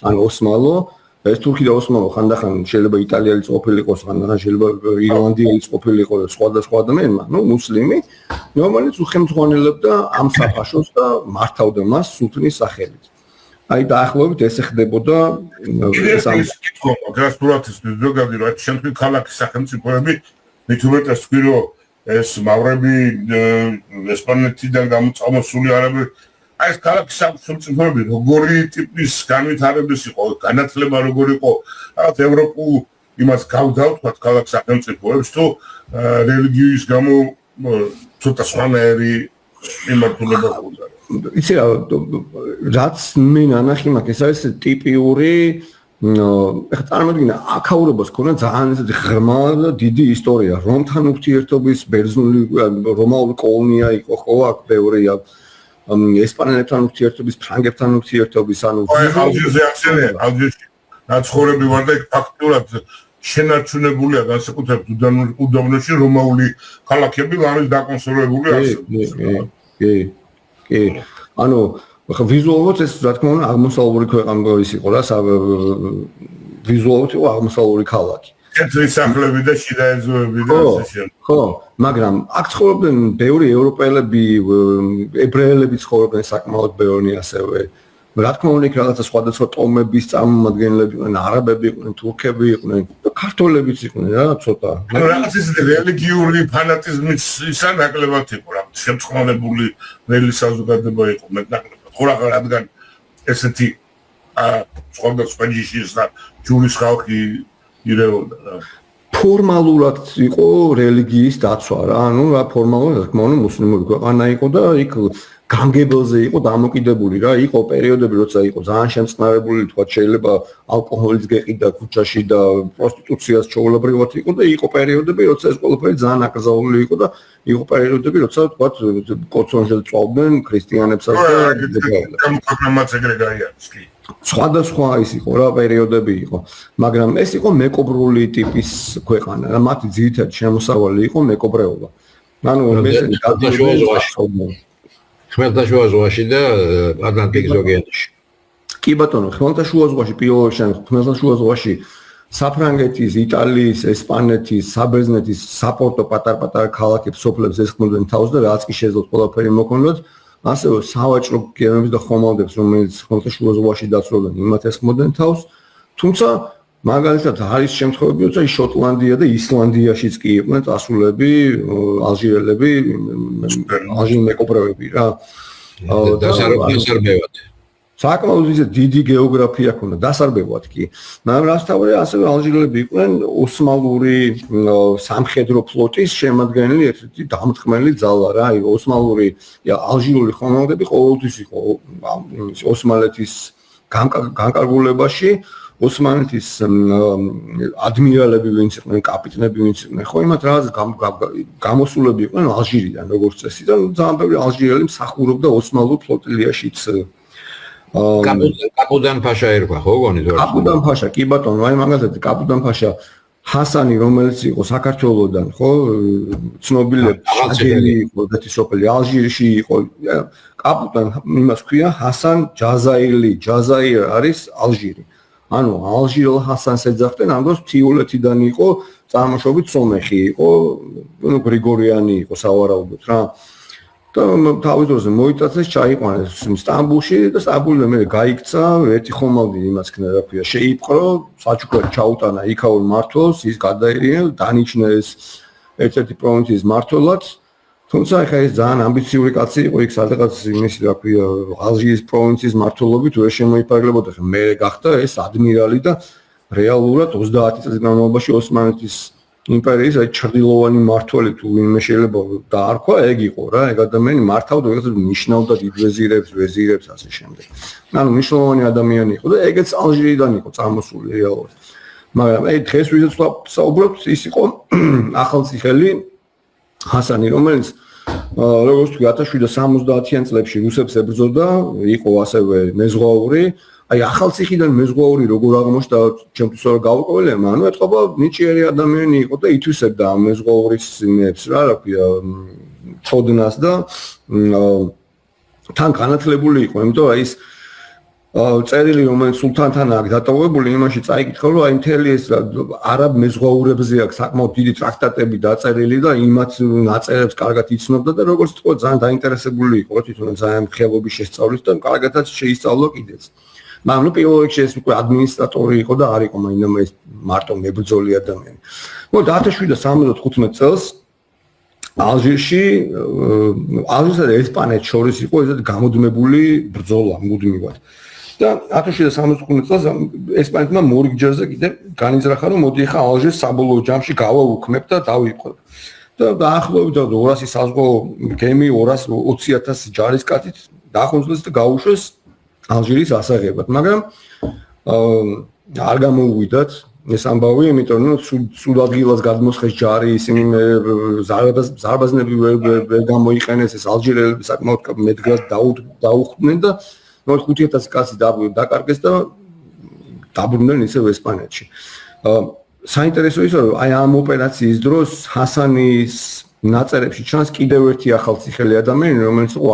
ანუ ოსმალო. ეს თურქი და ოსმალო ხანდახან შეიძლება იტალიელიც ყოფილიყოს, ხანდახან შეიძლება ირლანდიელიც ყოფილიყო და სხვადასხვა ადამიანმა, მუსლიმი, რომელიც უხელმძღვანელებდა ამ საფაშოს და მართავდა მას სულთნის სახელით. აი დაახლოებით ესე ხდებოდა ეს ამის კითხვა, გასწრაფის ზოგადი რა შემთხვევით ქალაქის სახელმწიფოები მithumetes თქვი რომ ეს მავრები ესპანეთიდან გამოწამოსული არაბი აი ეს ქალაქის სახელმწიფოები როგორი ტიპის განვითარების იყო, განათლება როგორი იყო, რაღაც ევროპულ იმას გავდავთ ქალაქის სახელმწიფოებს თუ რელიგიის გამო ცოტა სხვანაირი მიმართულება ჰქონდა. იცი რა, რაც მე ნანახი მაქვს, ეს არის ტიპიური ეხლა წარმოიდგინე, აქაურობას ქონა ძალიან ესეთი ღრმა და დიდი ისტორია, რომთან ურთიერთობის ბერძნული რომაული კოლონია იყო, ხო, აქ ბევრია ესპანელებთან ურთიერთობის, ფრანგებთან ურთიერთობის, ანუ ალჟირზე ახსენე, ალჟირში ნაცხოვრები ვარ და იქ ფაქტურად შენარჩუნებულია განსაკუთრებით უდაბნოში რომაული ქალაქები, რომელიც დაკონსერვებული არსებობს. კი. ანუ ხა ვიზუალურად ეს რა თქმა უნდა აღმოსავლური ქვეყანების იყო რა, ვიზუალურად იყო აღმოსავლური ქალაქი. კენტრის სახლები და შიდა ეზოები და ასე შემდეგ. ხო, მაგრამ აქ ცხოვრობდნენ ბევრი ევროპელები, ებრაელები ცხოვრობდნენ საკმაოდ ბევრი ასევე. რა თქმა უნდა იქ რაღაცა სხვადასხვა ტომების წარმომადგენლები იყვნენ, არაბები იყვნენ, თურქები იყვნენ და ქართველებიც იყვნენ რა, ცოტა. რაღაც ის რელიგიური ფანატიზმის ისა ნაკლებად იყო რა, შემწყნარებული ნელი საზოგადოება იყო მეტნაკლებად. ხო რა, რადგან ესეთი სხვადასხვა ჯიშის და ჯურის ხალხი ირეოდა რა. ფორმალურად იყო რელიგიის დაცვა რა, ანუ რა ფორმალურად, რა თქმა უნდა, მუსლიმური ქვეყანა იყო და იქ განგებელზე იყო დამოკიდებული რა, იყო პერიოდები, როცა იყო ძალიან შემწყნარებული, თქვა შეიძლება ალკოჰოლიც გეყიდა ქუჩაში და პროსტიტუციას ჩაულებრივად იყო და იყო პერიოდები, როცა ეს ყველაფერი ძალიან აკრძალული იყო და იყო პერიოდები, როცა თქვა კოცონჟელ წვავდნენ ქრისტიანებსაც და გამოკრამაც ეგრე გაიარეს კი. სხვადასხვა ის იყო რა პერიოდები იყო, მაგრამ ეს იყო მეკობრული ტიპის ქვეყანა რა, მათი ძირითადი შემოსავალი იყო მეკობრეობა. ანუ მესენი ხმელთაშუა ზღვაში და ატლანტიკის ოკეანეში. კი ბატონო, ხმელთაშუა ზღვაში პირველში, ხმელთაშუა ზღვაში საფრანგეთის, იტალიის, ესპანეთის, საბერძნეთის საპორტო პატარ-პატარა ქალაქებს, სოფლებს ესხმოდნენ თავს და რაც კი შეძლოთ ყველაფერი მოქონდათ, ასევე სავაჭრო გემებს და ხომალდებს, რომელიც ხმელთაშუა ზღვაში დაცულობდნენ, იმათ ესხმოდნენ თავს. თუმცა მაგალითად არის შემთხვევები, როცა შოტლანდია და ისლანდიაშიც კი იყვნენ წასულები, ალჟირელები, ალჟირ მეკობრეები რა. დასარბევად. საკმაოდ ისე დიდი გეოგრაფია ჰქონდა, დასარბევად კი. მაგრამ რასთავია, ასევე ალჟირელები იყვნენ ოსმალური სამხედრო ფლოტის შემადგენელი ერთ-ერთი დამრტყმელი ძალა რა, აი ოსმალური, ალჟირული ხომალდები ყოველთვის იყო ოსმალეთის განკარგულებაში. ოსმალეთის ადმირალები ვინც იყვნენ, კაპიტნები ვინც იყვნენ, ხო იმათ რაღაც გამოსულები იყვნენ ალჟირიდან, როგორც წესი და ძალიან ბევრი ალჟირელი მსახურობდა ოსმალურ ფლოტილიაშიც. კაპუდან ფაშა ერქვა, ხო გონი თორე? კაპუდან ფაშა, კი ბატონო, აი მაგალითად კაპუდან ფაშა ჰასანი, რომელიც იყო საქართველოსდან, ხო, ცნობილი შაგელი იყო, ერთი სოფელი ალჟირში იყო. კაპუდან იმას ქვია ჰასან ჯაზაირი, ჯაზაირ არის ალჟირი. ანუ ალჟირელ ჰასანს ეძახდნენ, ამ დროს მთიულეთიდან იყო წარმოშობით სომეხი იყო, ну გრიგორიანი იყო სავარაუდოდ რა. და თავის დროზე მოიტაცეს, ჩაიყვანეს სტამბულში და სტამბულიდან მე გაიქცა, ერთი ხომალდი იმას ქნა რა ქვია, შეიპყრო, საჩუქარი ჩაუტანა იქაურ მმართველს, ის გადაერია, დანიშნეს ერთ-ერთი პროვინციის მმართველად. თუმცა ხა ეს ძალიან ამბიციური კაცი იყო, იქ სადღაც იმისი რა ქვია, ალჟირის პროვინციის მმართველობით ვერ შემოიფარგლებოდა, ხა მე გახდა ეს ადმირალი და რეალურად 30 წლის განმავლობაში ოსმალეთის იმპერიის აი ჩრდილოვანი მმართველი თუ ვინმე შეიძლება დაარქვა, ეგ იყო რა, ეგ ადამიანი მართავდა, ეგაც ნიშნავდა დიდ ვეზირებს, ასე შემდეგ. ანუ მნიშვნელოვანი ადამიანი იყო და ეგეც ალჟირიდან იყო წამოსული რეალურად. მაგრამ დღეს ვიზაც საუბრობთ, ის იყო ახალციხელი ჰასანი, რომელიც როგორც თქვი 1770-იან წლებში რუსებს ებრძოდა, იყო ასევე მეზღვაური. აი ახალციხიდან მეზღვაური როგორ აღმოჩნდა, ჩემთვის რა გავუყოლია, ანუ ეთყობა ნიჭიერი ადამიანი იყო და ითვისებდა ამ მეზღვაურის იმებს რა ქვია, ცოდნას და თან განათლებული იყო, იმიტომ აი ის წერილი რომელიც სულთანთან აქვს დატოვებული, იმაში წაიკითხა, რომ აი მთელი ეს არაბ მეზღვაურებზე აქვს საკმაოდ დიდი ტრაქტატები დაწერილი და იმათ ნაწერებს კარგად იცნობდა და როგორც თქვა ძალიან დაინტერესებული იყო თვითონ ძალიან მხელობის შესწავლით და კარგადაც შეისწავლა კიდეც. მაგრამ პირველ რიგში ეს უკვე ადმინისტრატორი იყო და არ იყო მაინდა ეს მარტო მებრძოლი ადამიანი. მოდი 1775 წელს ალჟირში და ესპანეთს შორის იყო ესეთი გამუდმებული ბრძოლა მუდმივად. და 1775 წელს ესპანეთმა მორიგჯერზე კიდე განიზრახა, რომ მოდი ახლა ალჟირს საბოლოო ჯამში გავაუქმებ და დავიწყებ. და დაახლოებით 200 საზღვაო გემი 220,000 ჯარისკაცით დაახუნძლეს და გაუშვეს ალჟირის ასაღებად, მაგრამ არ გამოუვიდათ ეს ამბავი, იმიტომ რომ სულ ადგილას გადმოსხეს ჯარი, ისინი ზარბაზნები ვერ გამოიყენეს, ეს ალჟირელები საკმაოდ მედგრად დაუხვდნენ და 5,000 კაცი დაკარგეს და დაბრუნდნენ ისევ ესპანეთში. საინტერესო ისაა, რომ აი ამ ოპერაციის დროს ჰასანის ნაწერებში ჩანს კიდევ ერთი ახალციხელი ადამიანი, რომელიც იყო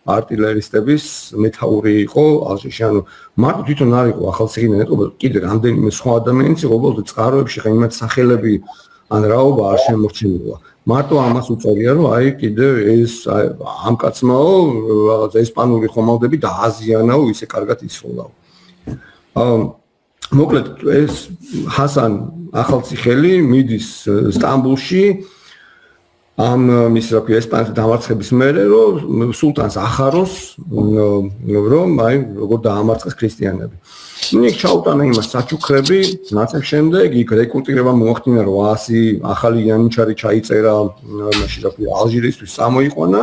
არტილერისტების მეთაური იყო ალჟირში. ანუ მარტო თვითონ არ იყო ახალციხიდან ეტყობა, კიდე რამდენიმე სხვა ადამიანიც იყო, უბრალოდ წყაროებში ხა იმათ სახელები ან რაობა არ შემორჩენილა. მარტო ამას უწევია, რომ აი კიდე ეს ამ კაცმაო რაღაცა ესპანური ხომალდები და აზიანაო ისე კარგად იცხოვლაო. მოკლედ ეს ჰასან ახალციხელი მიდის სტამბულში ამ მის რა ქვია ესპანეთის დამარცხების მერე, რომ სულთანს ახაროს, რომ აი როგორ დაამარცხეს ქრისტიანები. იქ ჩაუტანა იმას საჩუქრები, ნაცებ შემდეგ იქ რეკრუტირება მოახდინა 800 ახალი იანიჩარი ჩაიწერა, მაშინ რა ქვია ალჟირისთვის წამოიყვანა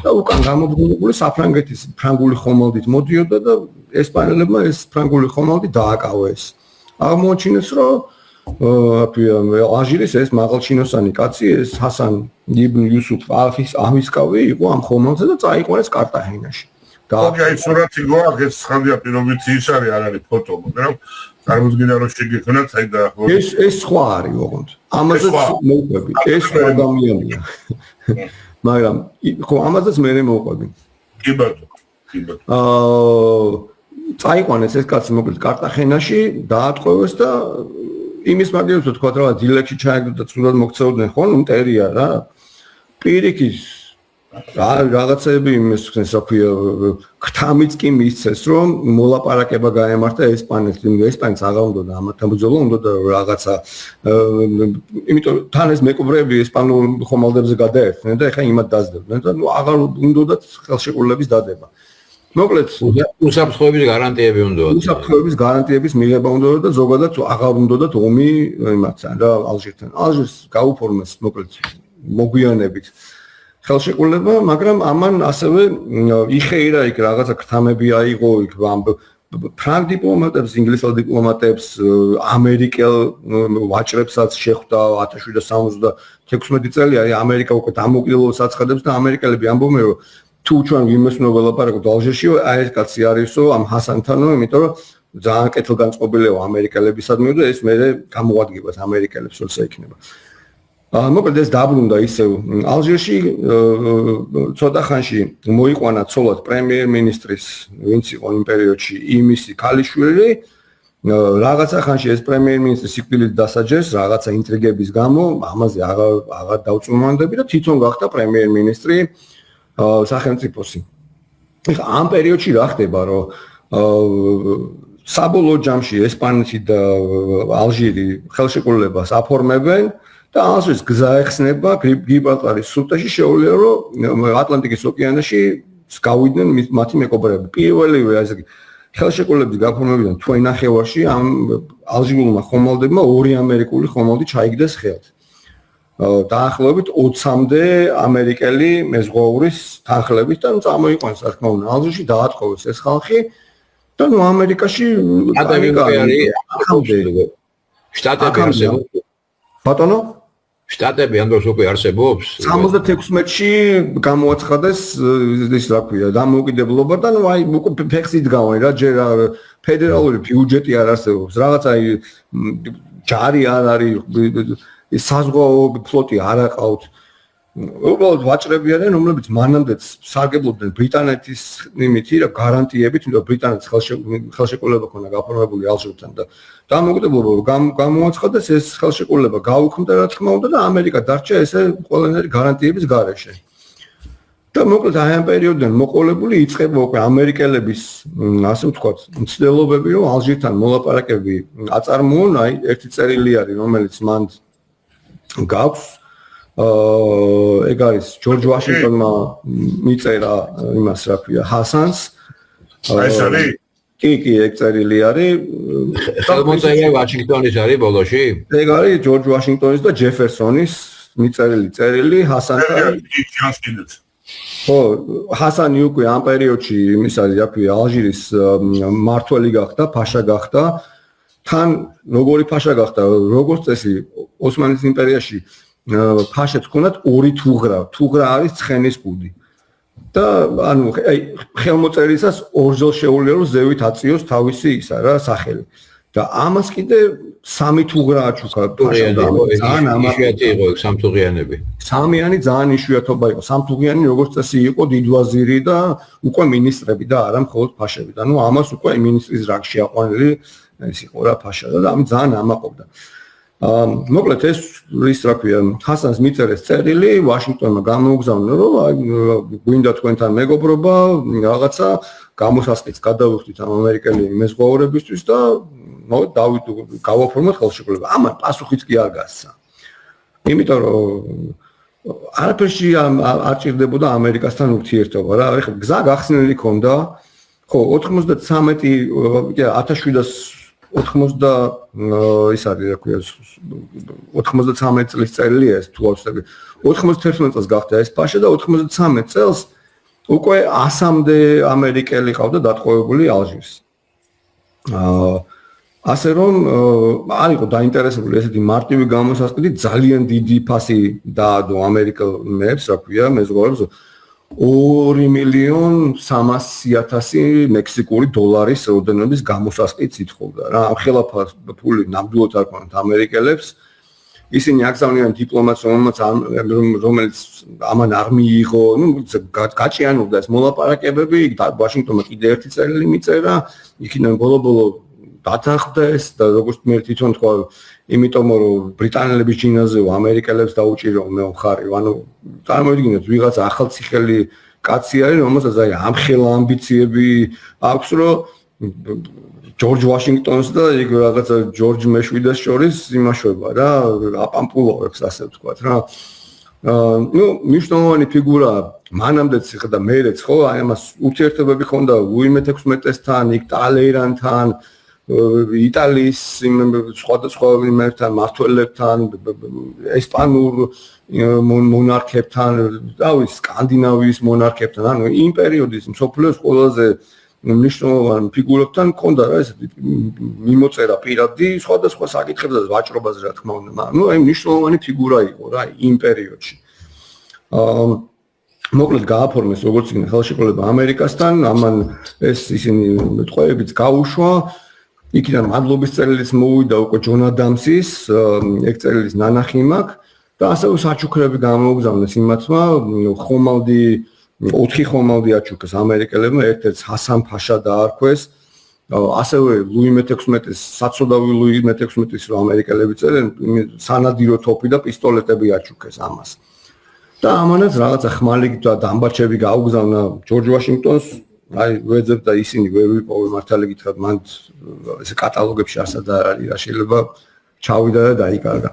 და უკან გამობრუნებული საფრანგეთის ფრანგული ხომალდით მოდიოდა და ესპანელებმა ეს ფრანგული ხომალდი დააკავეს. აღმოაჩინეს, რომ ალჟირის ეს მაღალჩინოსანი კაცი, ეს ჰასან იბნ იუსუფ აჰმისკავი იყო ამ ხომალდზე და წაიყვანეს კარტაჰენაში. ოქი, აი სურათი გვაქვს, ხანდია პირობითი ის არის, არ არის ფოტო, მაგრამ წარმოგვიდგინდა რომ შეგექნათ, აი და ეს სხვა არის ოღონდ. ამაზეც მოვყვები, ეს სხვა ადამიანია. მაგრამ ხო, ამაზეც მე მოვყვები. კი ბატონო. წაიყვანეს ეს კაცი მოკლედ კარტაჰენაში, დაატყვევეს და იმის მაგალითად თქვა რა დილექში ჩაეგდო და ცუდად მოქცეოდნენ ხო, მტერია რა. პირიქით რაღაცები იმის რა ქვია ქთამიც კი მისცეს, რომ მოლაპარაკება გაემართა ესპანეთს, ესპანეთს აღარ უნდა ამათთან ბრძოლა, უნდა რაღაცა იმიტომ თან ეს მეკობრეები ესპანურ ხომალდებზე გადაერთნენ და ეხა იმათ დაძდებდნენ და აღარ უნდათ ხელშეკრულების დადება. მოკლედ უსაფრთხოების გარანტიები უნდათ. უსაფრთხოების გარანტიების მიღება უნდა და ზოგადად აღარ უნდათ ომი იმათთან რა ალჟირთან. ალჟირს გაუფორმეს მოკლედ მოგვიანებით ხელშეკრულება, მაგრამ ამან ასევე იხეირა იქ რაღაცა ქთამები აიღო იქ ფრანგ დიპლომატებს, ინგლისელ დიპლომატებს, ამერიკელ ვაჭრებსაც შეხვდა 1776 წელი არის ამერიკა უკვე დამოუკიდებლობას აცხადებს და ამერიკელები ამბობენ რომ თუ ჩვენ ვიმესნო ველაპარაკოთ ალჟირში, აი ეს კაცი არისო ამ ჰასანთანო, იმიტომ რომ ძალიან კეთილგანწყობილია ამერიკელებისადმი და ეს მე გამოადგებას ამერიკელებს როცა იქნება. მოკლედ ეს დაბრუნდა ისევ ალჟირში, ცოტა ხანში მოიყვანა ცოლად პრემიერ-მინისტრის, ვინც იყო იმ პერიოდში იმისი ქალიშვილი, რაღაცა ხანში ეს პრემიერ-მინისტრი სიკვდილით დასაჯეს, რაღაცა ინტრიგების გამო, ამაზე აღარ დავწმუნდები და თვითონ გახდა პრემიერ-მინისტრი სახელმწიფოსი. ეხლა ამ პერიოდში რა ხდება, რომ საბოლოო ჯამში ესპანეთი და ალჟირი ხელშეკრულებას აფორმებენ და ალჟირის გზა ეხსნება გიბრალტარის სრუტეში შეუძლია რომ ატლანტიკის ოკეანეში გავიდნენ მათი მეკობრეები. პირველივე ასე ხელშეკრულების გაფორმებიდან თვე ნახევარში ამ ალჟირულმა ხომალდებმა ორი ამერიკული ხომალდი ჩაიგდეს ხელთ. დაახლოებით 20-მდე ამერიკელი მეზღვაურის თანხლებით და წამოიყვანეს რა თქმა უნდა ალჟირში დაატყოვეს ეს ხალხი და ნუ ამერიკაში შტატები არსებობს. ბატონო შტატები ამ დროს უკვე არსებობს. 76-ში გამოაცხადეს ის რა ქვია, დამოუკიდებლობა და ნუ აი უკვე ფეხს იდგავენ რა, ჯერ ფედერალური ბიუჯეტი არ არსებობს. რაღაც აი ჯარი არ არის, საზღვაო ფლოტი არ აყავთ. უბრალოდ ვაჭრები არიან, რომლებიც მანამდეც სარგებლობდნენ ბრიტანეთის იმითი რა გარანტიებით, რომ ბრიტანეთს ხელშეკრულება ქონდა გაფორმებული ალჟირთან და დამოუკიდებლობა გამოაცხადეს, ეს ხელშეკრულება გაუქმდა რა თქმა უნდა და ამერიკა დარჩა ესე ყველანაირი გარანტიების გარეშე. და მოკლედ აი ამ პერიოდიდან მოყოლებული იწყება უკვე ამერიკელების, ასე ვთქვათ, მცდელობები, რომ ალჟირთან მოლაპარაკებები აწარმოონ, აი ერთი წერილი არის, რომელიც მან გაქვს ეგ არის ჯორჯ ვაშინგტონმა მიწერა იმას რა ქვია ჰასანს ეს არის კი ეგ წერილი არის ხელმოწერილი ვაშინგტონის არის ბოლოში ეგ არის ჯორჯ ვაშინგტონის და ჯეფერსონის მიწერილი წერილი ჰასანთან ხო ჰასანი უკვე ამ პერიოდში იმის არის რა ქვია ალჟირის მმართველი გახდა ფაშა გახდა თან როგორი ფაშა გახდა როგორც წესი ოსმანის იმპერიაში ფაშებს ჰქონდათ ორი თუღრა. თუღრა არის ცხენის კუდი. და ანუ აი ხელმოწერისას ორჯერ შეუძლია რომ ზევით აწიოს თავისი ისა რა სახელი. და ამას კიდე სამი თუღრა აჩუქა ფაშა. ძალიან ამაყეთი იყო სამთუღიანები. სამიანი ძალიან იშვიათობა იყო. სამთუღიანი როგორც წესი იყო დიდვაზირი და უკვე მინისტრები და არა მხოლოდ ფაშები. და ნუ ამას უკვე მინისტრის რანგში აყვანილი ეს იყო რა ფაშა და ამით ძალიან ამაყობდა. მოკლედ ეს ის რა ქვია ჰასანს მიწერეს წერილი ვაშინგტონმა გამოუგზავნა რომ გვინდა თქვენთან მეგობრობა რაღაცა გამოსასყიდს გადავიხდით ამ ამერიკელი მეზღვაურებისთვის და გავაფორმოთ ხელშეკრულება ამან პასუხიც კი არ გასცა იმიტომ რომ არაფერში არ ჭირდებოდა ამერიკასთან ურთიერთობა რა ეხლა გზა გახსნილი ქონდა ხო 1700 ის არის რა ქვია 93 წლის წერილია ეს თუ ავსები 91 წელს გახდა ეს ფაშა და 93 წელს უკვე 100-მდე ამერიკელი ყავდა დატყვევებული ალჟირს ასე რომ არ იყო დაინტერესებული ესეთი მარტივი გამოსასყიდი ძალიან დიდი ფასი დაადო ამერიკელებს რა ქვია მეზღვაურებს 2,300,000 მექსიკური დოლარის როდენობის გამოსასყიდს ითხოვდა რა ამ ხელაფას ფული ნამდვილად არ ქონდათ ამერიკელებს ისინი აგზავნიან დიპლომატს რომელიც ამან არ მიიღო ნუ გაჭიანურდა ეს მოლაპარაკებები ვაშინგტონმა კიდე ერთი წერილი მიწერა იქიდან ბოლო დათანხმდა ეს და როგორც მე თვითონ თქვა იმიტომ რომ ბრიტანელების ჯინაზე ამერიკელებს დაუჭირო მე მხარი ანუ წარმოიდგინეთ ვიღაც ახალციხელი კაცი არის რომელსაც აი ამ ხელა ამბიციები აქვს რომ ჯორჯ ვაშინგტონს და იქ რაღაცა ჯორჯ მეშვიდას შორის იმაშვება რა აპამპულოვებს ასე ვთქვათ რა ნუ მნიშვნელოვანი ფიგურა მანამდეც ხდა მეერეც ხო აი ამას ურთიერთობები ხონდა ლუი მე-16-თან იქ ტალეირანთან იტალიის სხვადასხვა იმერთან მმართველებთან ესპანურ მონარქებთან დავი სკანდინავიის მონარქებთან ანუ იმ პერიოდის მსოფლიოს ყველაზე მნიშვნელოვან ფიგურებთან ჰქონდა რა ესეთი მიმოწერა პირადი სხვადასხვა საკითხებზე და ვაჭრობაზე რა თქმა უნდა ანუ აი მნიშვნელოვანი ფიგურა იყო რა იმ პერიოდში მოკლედ გააფორმეს როგორც იქნა ხელშეკრულება ამერიკასთან ამან ეს ისინი მეტყველებიც გაუშვა იქიდან მადლობის წერილიც მოვიდა უკვე ჯონ ადამსის ეგ წერილის ნანახი მაქვს და ასევე საჩუქრები გამოუგზავნეს იმათმა ხომალდი 4 ხომალდი აჩუქეს ამერიკელებმა ერთ-ერთ ჰასან ფაშა დაარქვეს ასევე ლუი მე-16-ის საცოდავი ლუი მე-16-ის რომ ამერიკელები წერენ სანადირო თოფი და პისტოლეტები აჩუქეს ამას და ამანაც რაღაცა ხმალი და დამბარჩები გაუგზავნა ჯორჯ ვაშინგტონს აი ვეძებ და ისინი ვერ ვიპოვე მართალი გითხრათ მან ესე კატალოგებში ასად არ არის რა შეიძლება ჩავიდა და დაიკარგა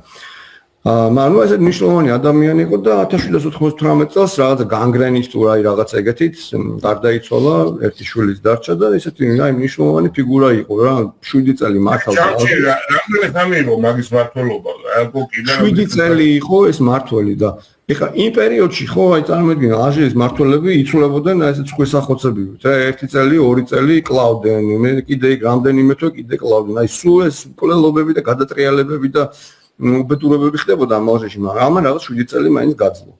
მაგრამ ეს მნიშვნელოვანი ადამიანი იყო და 1798 წელს რაღაცა განგრენით თუ რაღაცა ეგეთით გარდაიცვალა, ერთი შვილიც დარჩა და ესეთი მნიშვნელოვანი ფიგურა იყო რა, 7 წელი მართავდა. რამდენი ხანი იყო მაგის მმართველობა? 7 წელი იყო ეს მმართველი და ეხლა იმ პერიოდში ხო აი წარმოიდგინე ალჟირის მმართველები იცვლებოდნენ ესეთ სხვესახოცებივით რა 1 წელი 2 წელი კლავდნენ მე კიდე რამდენიმე თვე კიდე კლავდნენ აი სულ ეს მკვლელობები და გადატრიალებები და უბედურებები ხდებოდა ამ ალჟირში მაგრამ ამან რაღაც 7 წელი მაინც გაძლო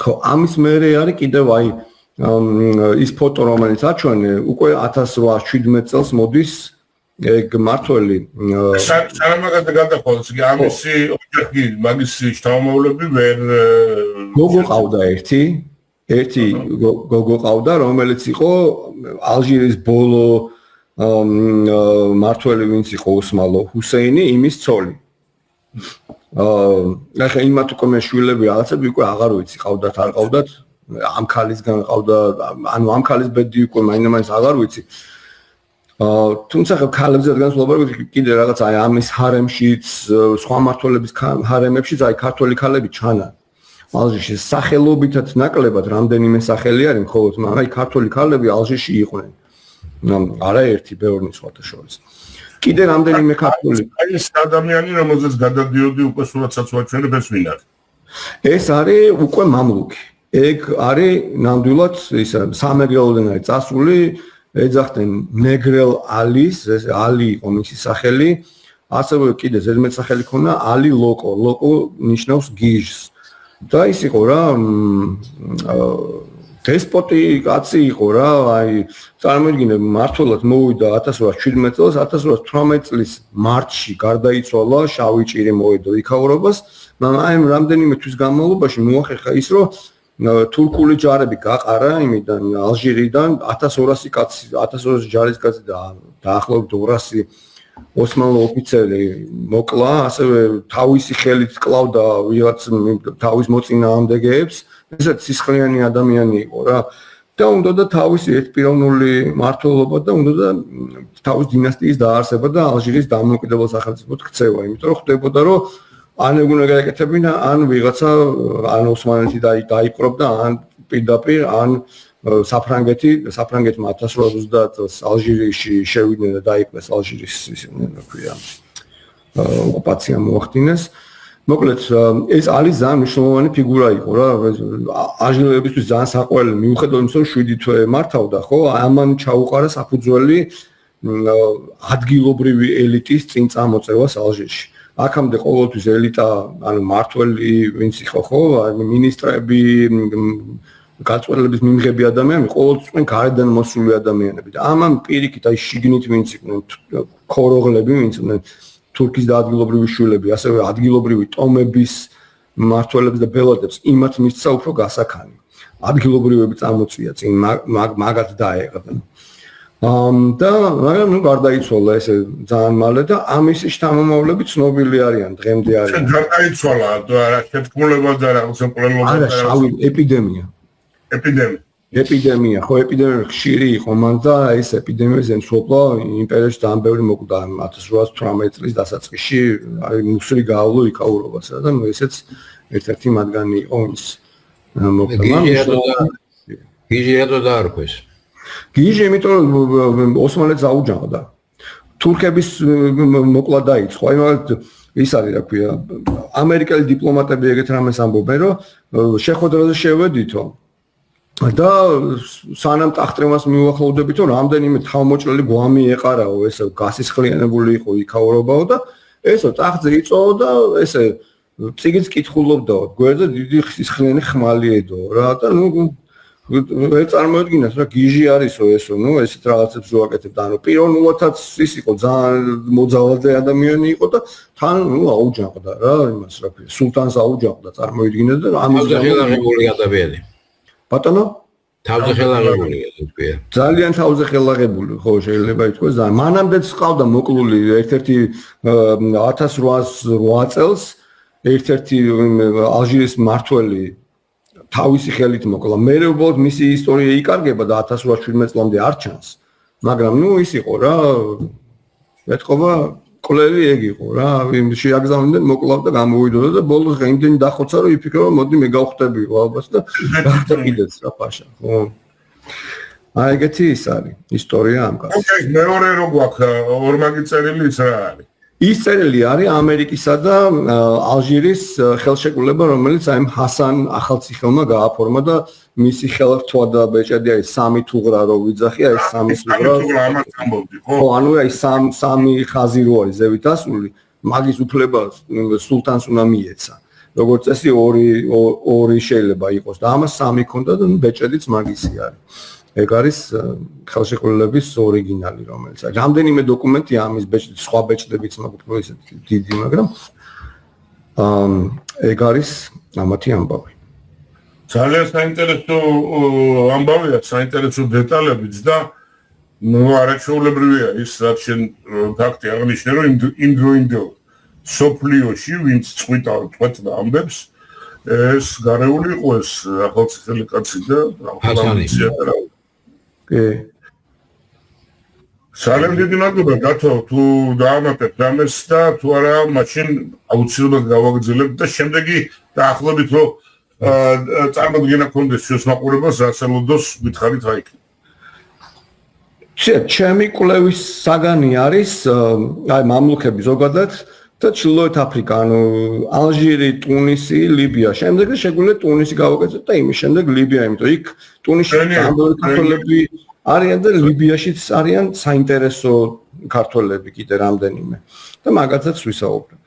ხო ამის მერე არის კიდევ აი ის ფოტო რომელიც აჩვენე უკვე 1817 წელს მოდის ეგ მართველი სანამაგად გადახვალეს იგი ამისი ოჯახი მაგისი შთამომავლები ვერ გოგო ყავდა ერთი გოგო ყავდა რომელიც იყო ალჟირის ბოლო მართველი ვინც იყო ოსმალო ჰუსეინი იმის ცოლი ახლა იმათ უკვე მე შვილები რაღაცები უკვე აღარ ვიცი ყავდათ არ ყავდათ ამ ქალისგან ყავდა ანუ ამ ქალის ბედი უკვე მაინც აღარ ვიცი თუმცა ქალებზე განსხვავებით კიდე რაღაც აი ამის ჰარემშიც სხვა მმართველების ჰარემებშიც აი ქართველი ქალები ჩანა ალჟირში სახელობითად ნაკლებად რამდენიმე სახელი არის მხოლოდ მაგრამ აი ქართველი ქალები ალჟირში იყვნენ არაერთი ბევრი სხვათა შორის კიდე რამდენიმე ქართველი აი ეს ადამიანი რომელზეც გადადიოდი უკვე სულაცაც ვაჩვენებ ეს ვინ არის ეს არის უკვე მამლუქი ეგ არის ნამდვილად ისა სამეგრელოდან არის წასული ეძახდნენ ნეგრელ ალის ეს ალი იყო მისი სახელი ასევე კიდე ზედმეტ სახელი ქონა ალი ლოკო ლოკო ნიშნავს გიჟს და ის იყო რა დესპოტი კაცი იყო რა აი წარმოიდგინე მართლაც მოვიდა 1817 წელს 1818 წლის მარტში გარდაიცვალა შავი ჭირი მოვიდა იქაურობას მაგრამ აი რამდენიმე თვის განმავლობაში მოახერხა ის რომ თურქული ჯარები გაყარა იმიდან ალჟირიდან 1200 კაცი 1200 ჯარისკაცი და დაახლოებით 200 ოსმალო ოფიცერი მოკლა ასევე თავისი ხელით კლავდა ვიღაც თავის მოწინააღმდეგეებს ესეც სისხლიანი ადამიანი იყო რა და უნდა და თავისი ერთპიროვნული მმართველობა და უნდა და თავის დინასტიის დაარსება და ალჟირის დამოუკიდებელ სახელმწიფოდ ქცევა იმიტომ რომ ხდებოდა რომ ან ეგუნა გაეკეთებინა ან ვიღაცა ან ოსმალეთი დაიპყრობდა ან პირდაპირ ან საფრანგეთმა 1830 წელს ალჟირში შევიდნენ და დაიპყრეს ალჟირის ისე ქვია ოკუპაცია მოახდინეს მოკლედ ეს არის ძალიან მნიშვნელოვანი ფიგურა იყო რა ალჟირელებისთვის ძალიან საყვარელი მიუხედავად იმისა რომ 7 თვე მართავდა ხო ამან ჩაუყარა საფუძველი ადგილობრივი ელიტის წინ წამოწევას ალჟირში აქამდე ყოველთვის ელიტა ანუ მართველი ვინც იყო ხო მინისტრები გაწყვეტილების მიმღები ადამიანები ყოველთვის გარედან მოსული ადამიანები და ამან პირიქით აი შიგნით ვინც იყვნენ ქოროღლები ვინც იყვნენ თურქის და ადგილობრივი შვილები ასევე ადგილობრივი ტომების მმართველებს და ბელადებს იმათ მისცა უფრო გასაქანი ადგილობრივები წამოწია წინ მაგათ დაეყრდნ და მაგრამ ნუ გარდაიცვალა ესე ძალიან მალე და ამის შთამომავლები ცნობილი არიან დღემდე არიან გარდაიცვალა რა შეთქმულება და რაღაც პრობლემა არა შავი ეპიდემია ხო ეპიდემია ხშირი იყო მან და ეს ეპიდემიაზე მსოფლო იმპერიაში ძალიან ბევრი მოკვდა 1818 წლის დასაწყისში აი მუსრი გაავლო იქაურობას და ნუ ესეც ერთ-ერთი მათგანი იყო ის მოკვდა გიჟი ედო დაარქვეს გიჟი იმიტომ რომ ოსმალეთს აუჯანყდა თურქების მოკლა დაიწყო აი მაგალითად ის არის რა ქვია ამერიკელი დიპლომატები ეგეთ რამეს ამბობენ რომ შეხვედრაზე შევედითო და სანამ ტახტრემას მიუახლოვდებითო რამდენიმე თავმოჭრილი გვამი ეყარაო ესე გასისხლიანებული იყო იქაურობაო და ესო ტახტზე იწოვო და ესე წიგნს კითხულობდაო გვერდზე დიდი სისხლიანი ხმალი ედო რა და ნუ ვერ წარმოედგინათ რა გიჟი არისო ესო ნუ ესეთ რაღაცებს ვაკეთებდა ანუ პიროვნულადაც ის იყო ძალიან მოძალადე ადამიანი იყო და თან ნუ აუჯანყდა რა იმას რა ქვია სულტანს აუჯანყდა წარმოედგინეთ და ამის ხელაღებული ადამიანი ბატონო თავზე ხელაღებული თქვია ძალიან თავზე ხელაღებული ხო შეიძლება ითქვას და მანამდეც ყავდა მოკლული ერთ-ერთი 1808 წელს ერთ-ერთი ალჟირის მმართველი თავისი ხელით მოკლა მე უბრალოდ მისი ისტორია იკარგება და 1817 წლამდე არ ჩანს მაგრამ ნუ ის იყო რა ეთქობა კვლევი ეგ იყო რა, შეაგზავნდნენ, მოკლავ და გამოვიდოდა და ბოლოს იმდენი დახოცა რომ იფიქრა მოდი მე გავხტებიო ალბათ და გახდა კიდეც რა ფაშა, ხო. აი ეგეთი ის არის ისტორია ამ კაცს. ოკეი, მეორე რო გვაქვს ორმაგი წერილიც რა არის? ის წერილი არის ამერიკისა და ალჟირის ხელშეკრულება, რომელიც აი ჰასან ახალციხელმა გააფორმა და მისი ხელრთვა და ბეჭედი არის 3 თუღრა რო ვიძახია, ეს 3 თუღრა. ამას ამბობდი, ხო? ხო, ანუ აი 3 ხაზი რო არის ზევით ასული, მაგის უფლება სულთანს უნდა მიეცა. როგორც წესი 2 შეიძლება იყოს და ამას 3 ქონდა და ბეჭედიც მაგისი არის. ეგ არის ხელშეკრულების ორიგინალი, რომელიც არის. რამდენიმე დოკუმენტია ამის ბეჭდების, სხვა ბეჭდებიც მაქვს უფრო ისეთი დიდი, მაგრამ ეგ არის ამათი ამბავი. ძალიან საინტერესო ამბავია, საინტერესო დეტალებიც და ნუ არაჩვეულებრივია ის, რაც შენ ფაქტი აღნიშნე, რომ იმ დროინდელ სოფლიოში, ვინც წვეტდა ამბებს, ეს გარეული იყო ეს ახალციხელი კაცი და კი. ძალიან დიდი მადლობა დათო, თუ დაამატებ რამეს და თუ არა, მაშინ აუცილებლად გავაგრძელებ და შემდეგი დაახლოებით რომ წარმოდგენა გქონდეს შუას მაყურებელს, რა სალოდოს გითხარით რა იქნება. ჩემი კვლევის საგანი არის აი მამლუქები ზოგადად და ჩრდილოეთ აფრიკა, ანუ ალჟირი, ტუნისი, ლიბია. შემდეგ შეგვიძლია ტუნისი გავაკეთოთ და იმის შემდეგ ლიბია, იმიტომ იქ ტუნისში ქართველები არიან და ლიბიაშიც არიან საინტერესო ქართველები კიდე რამდენიმე. და მაგათაც ვისაუბრებ.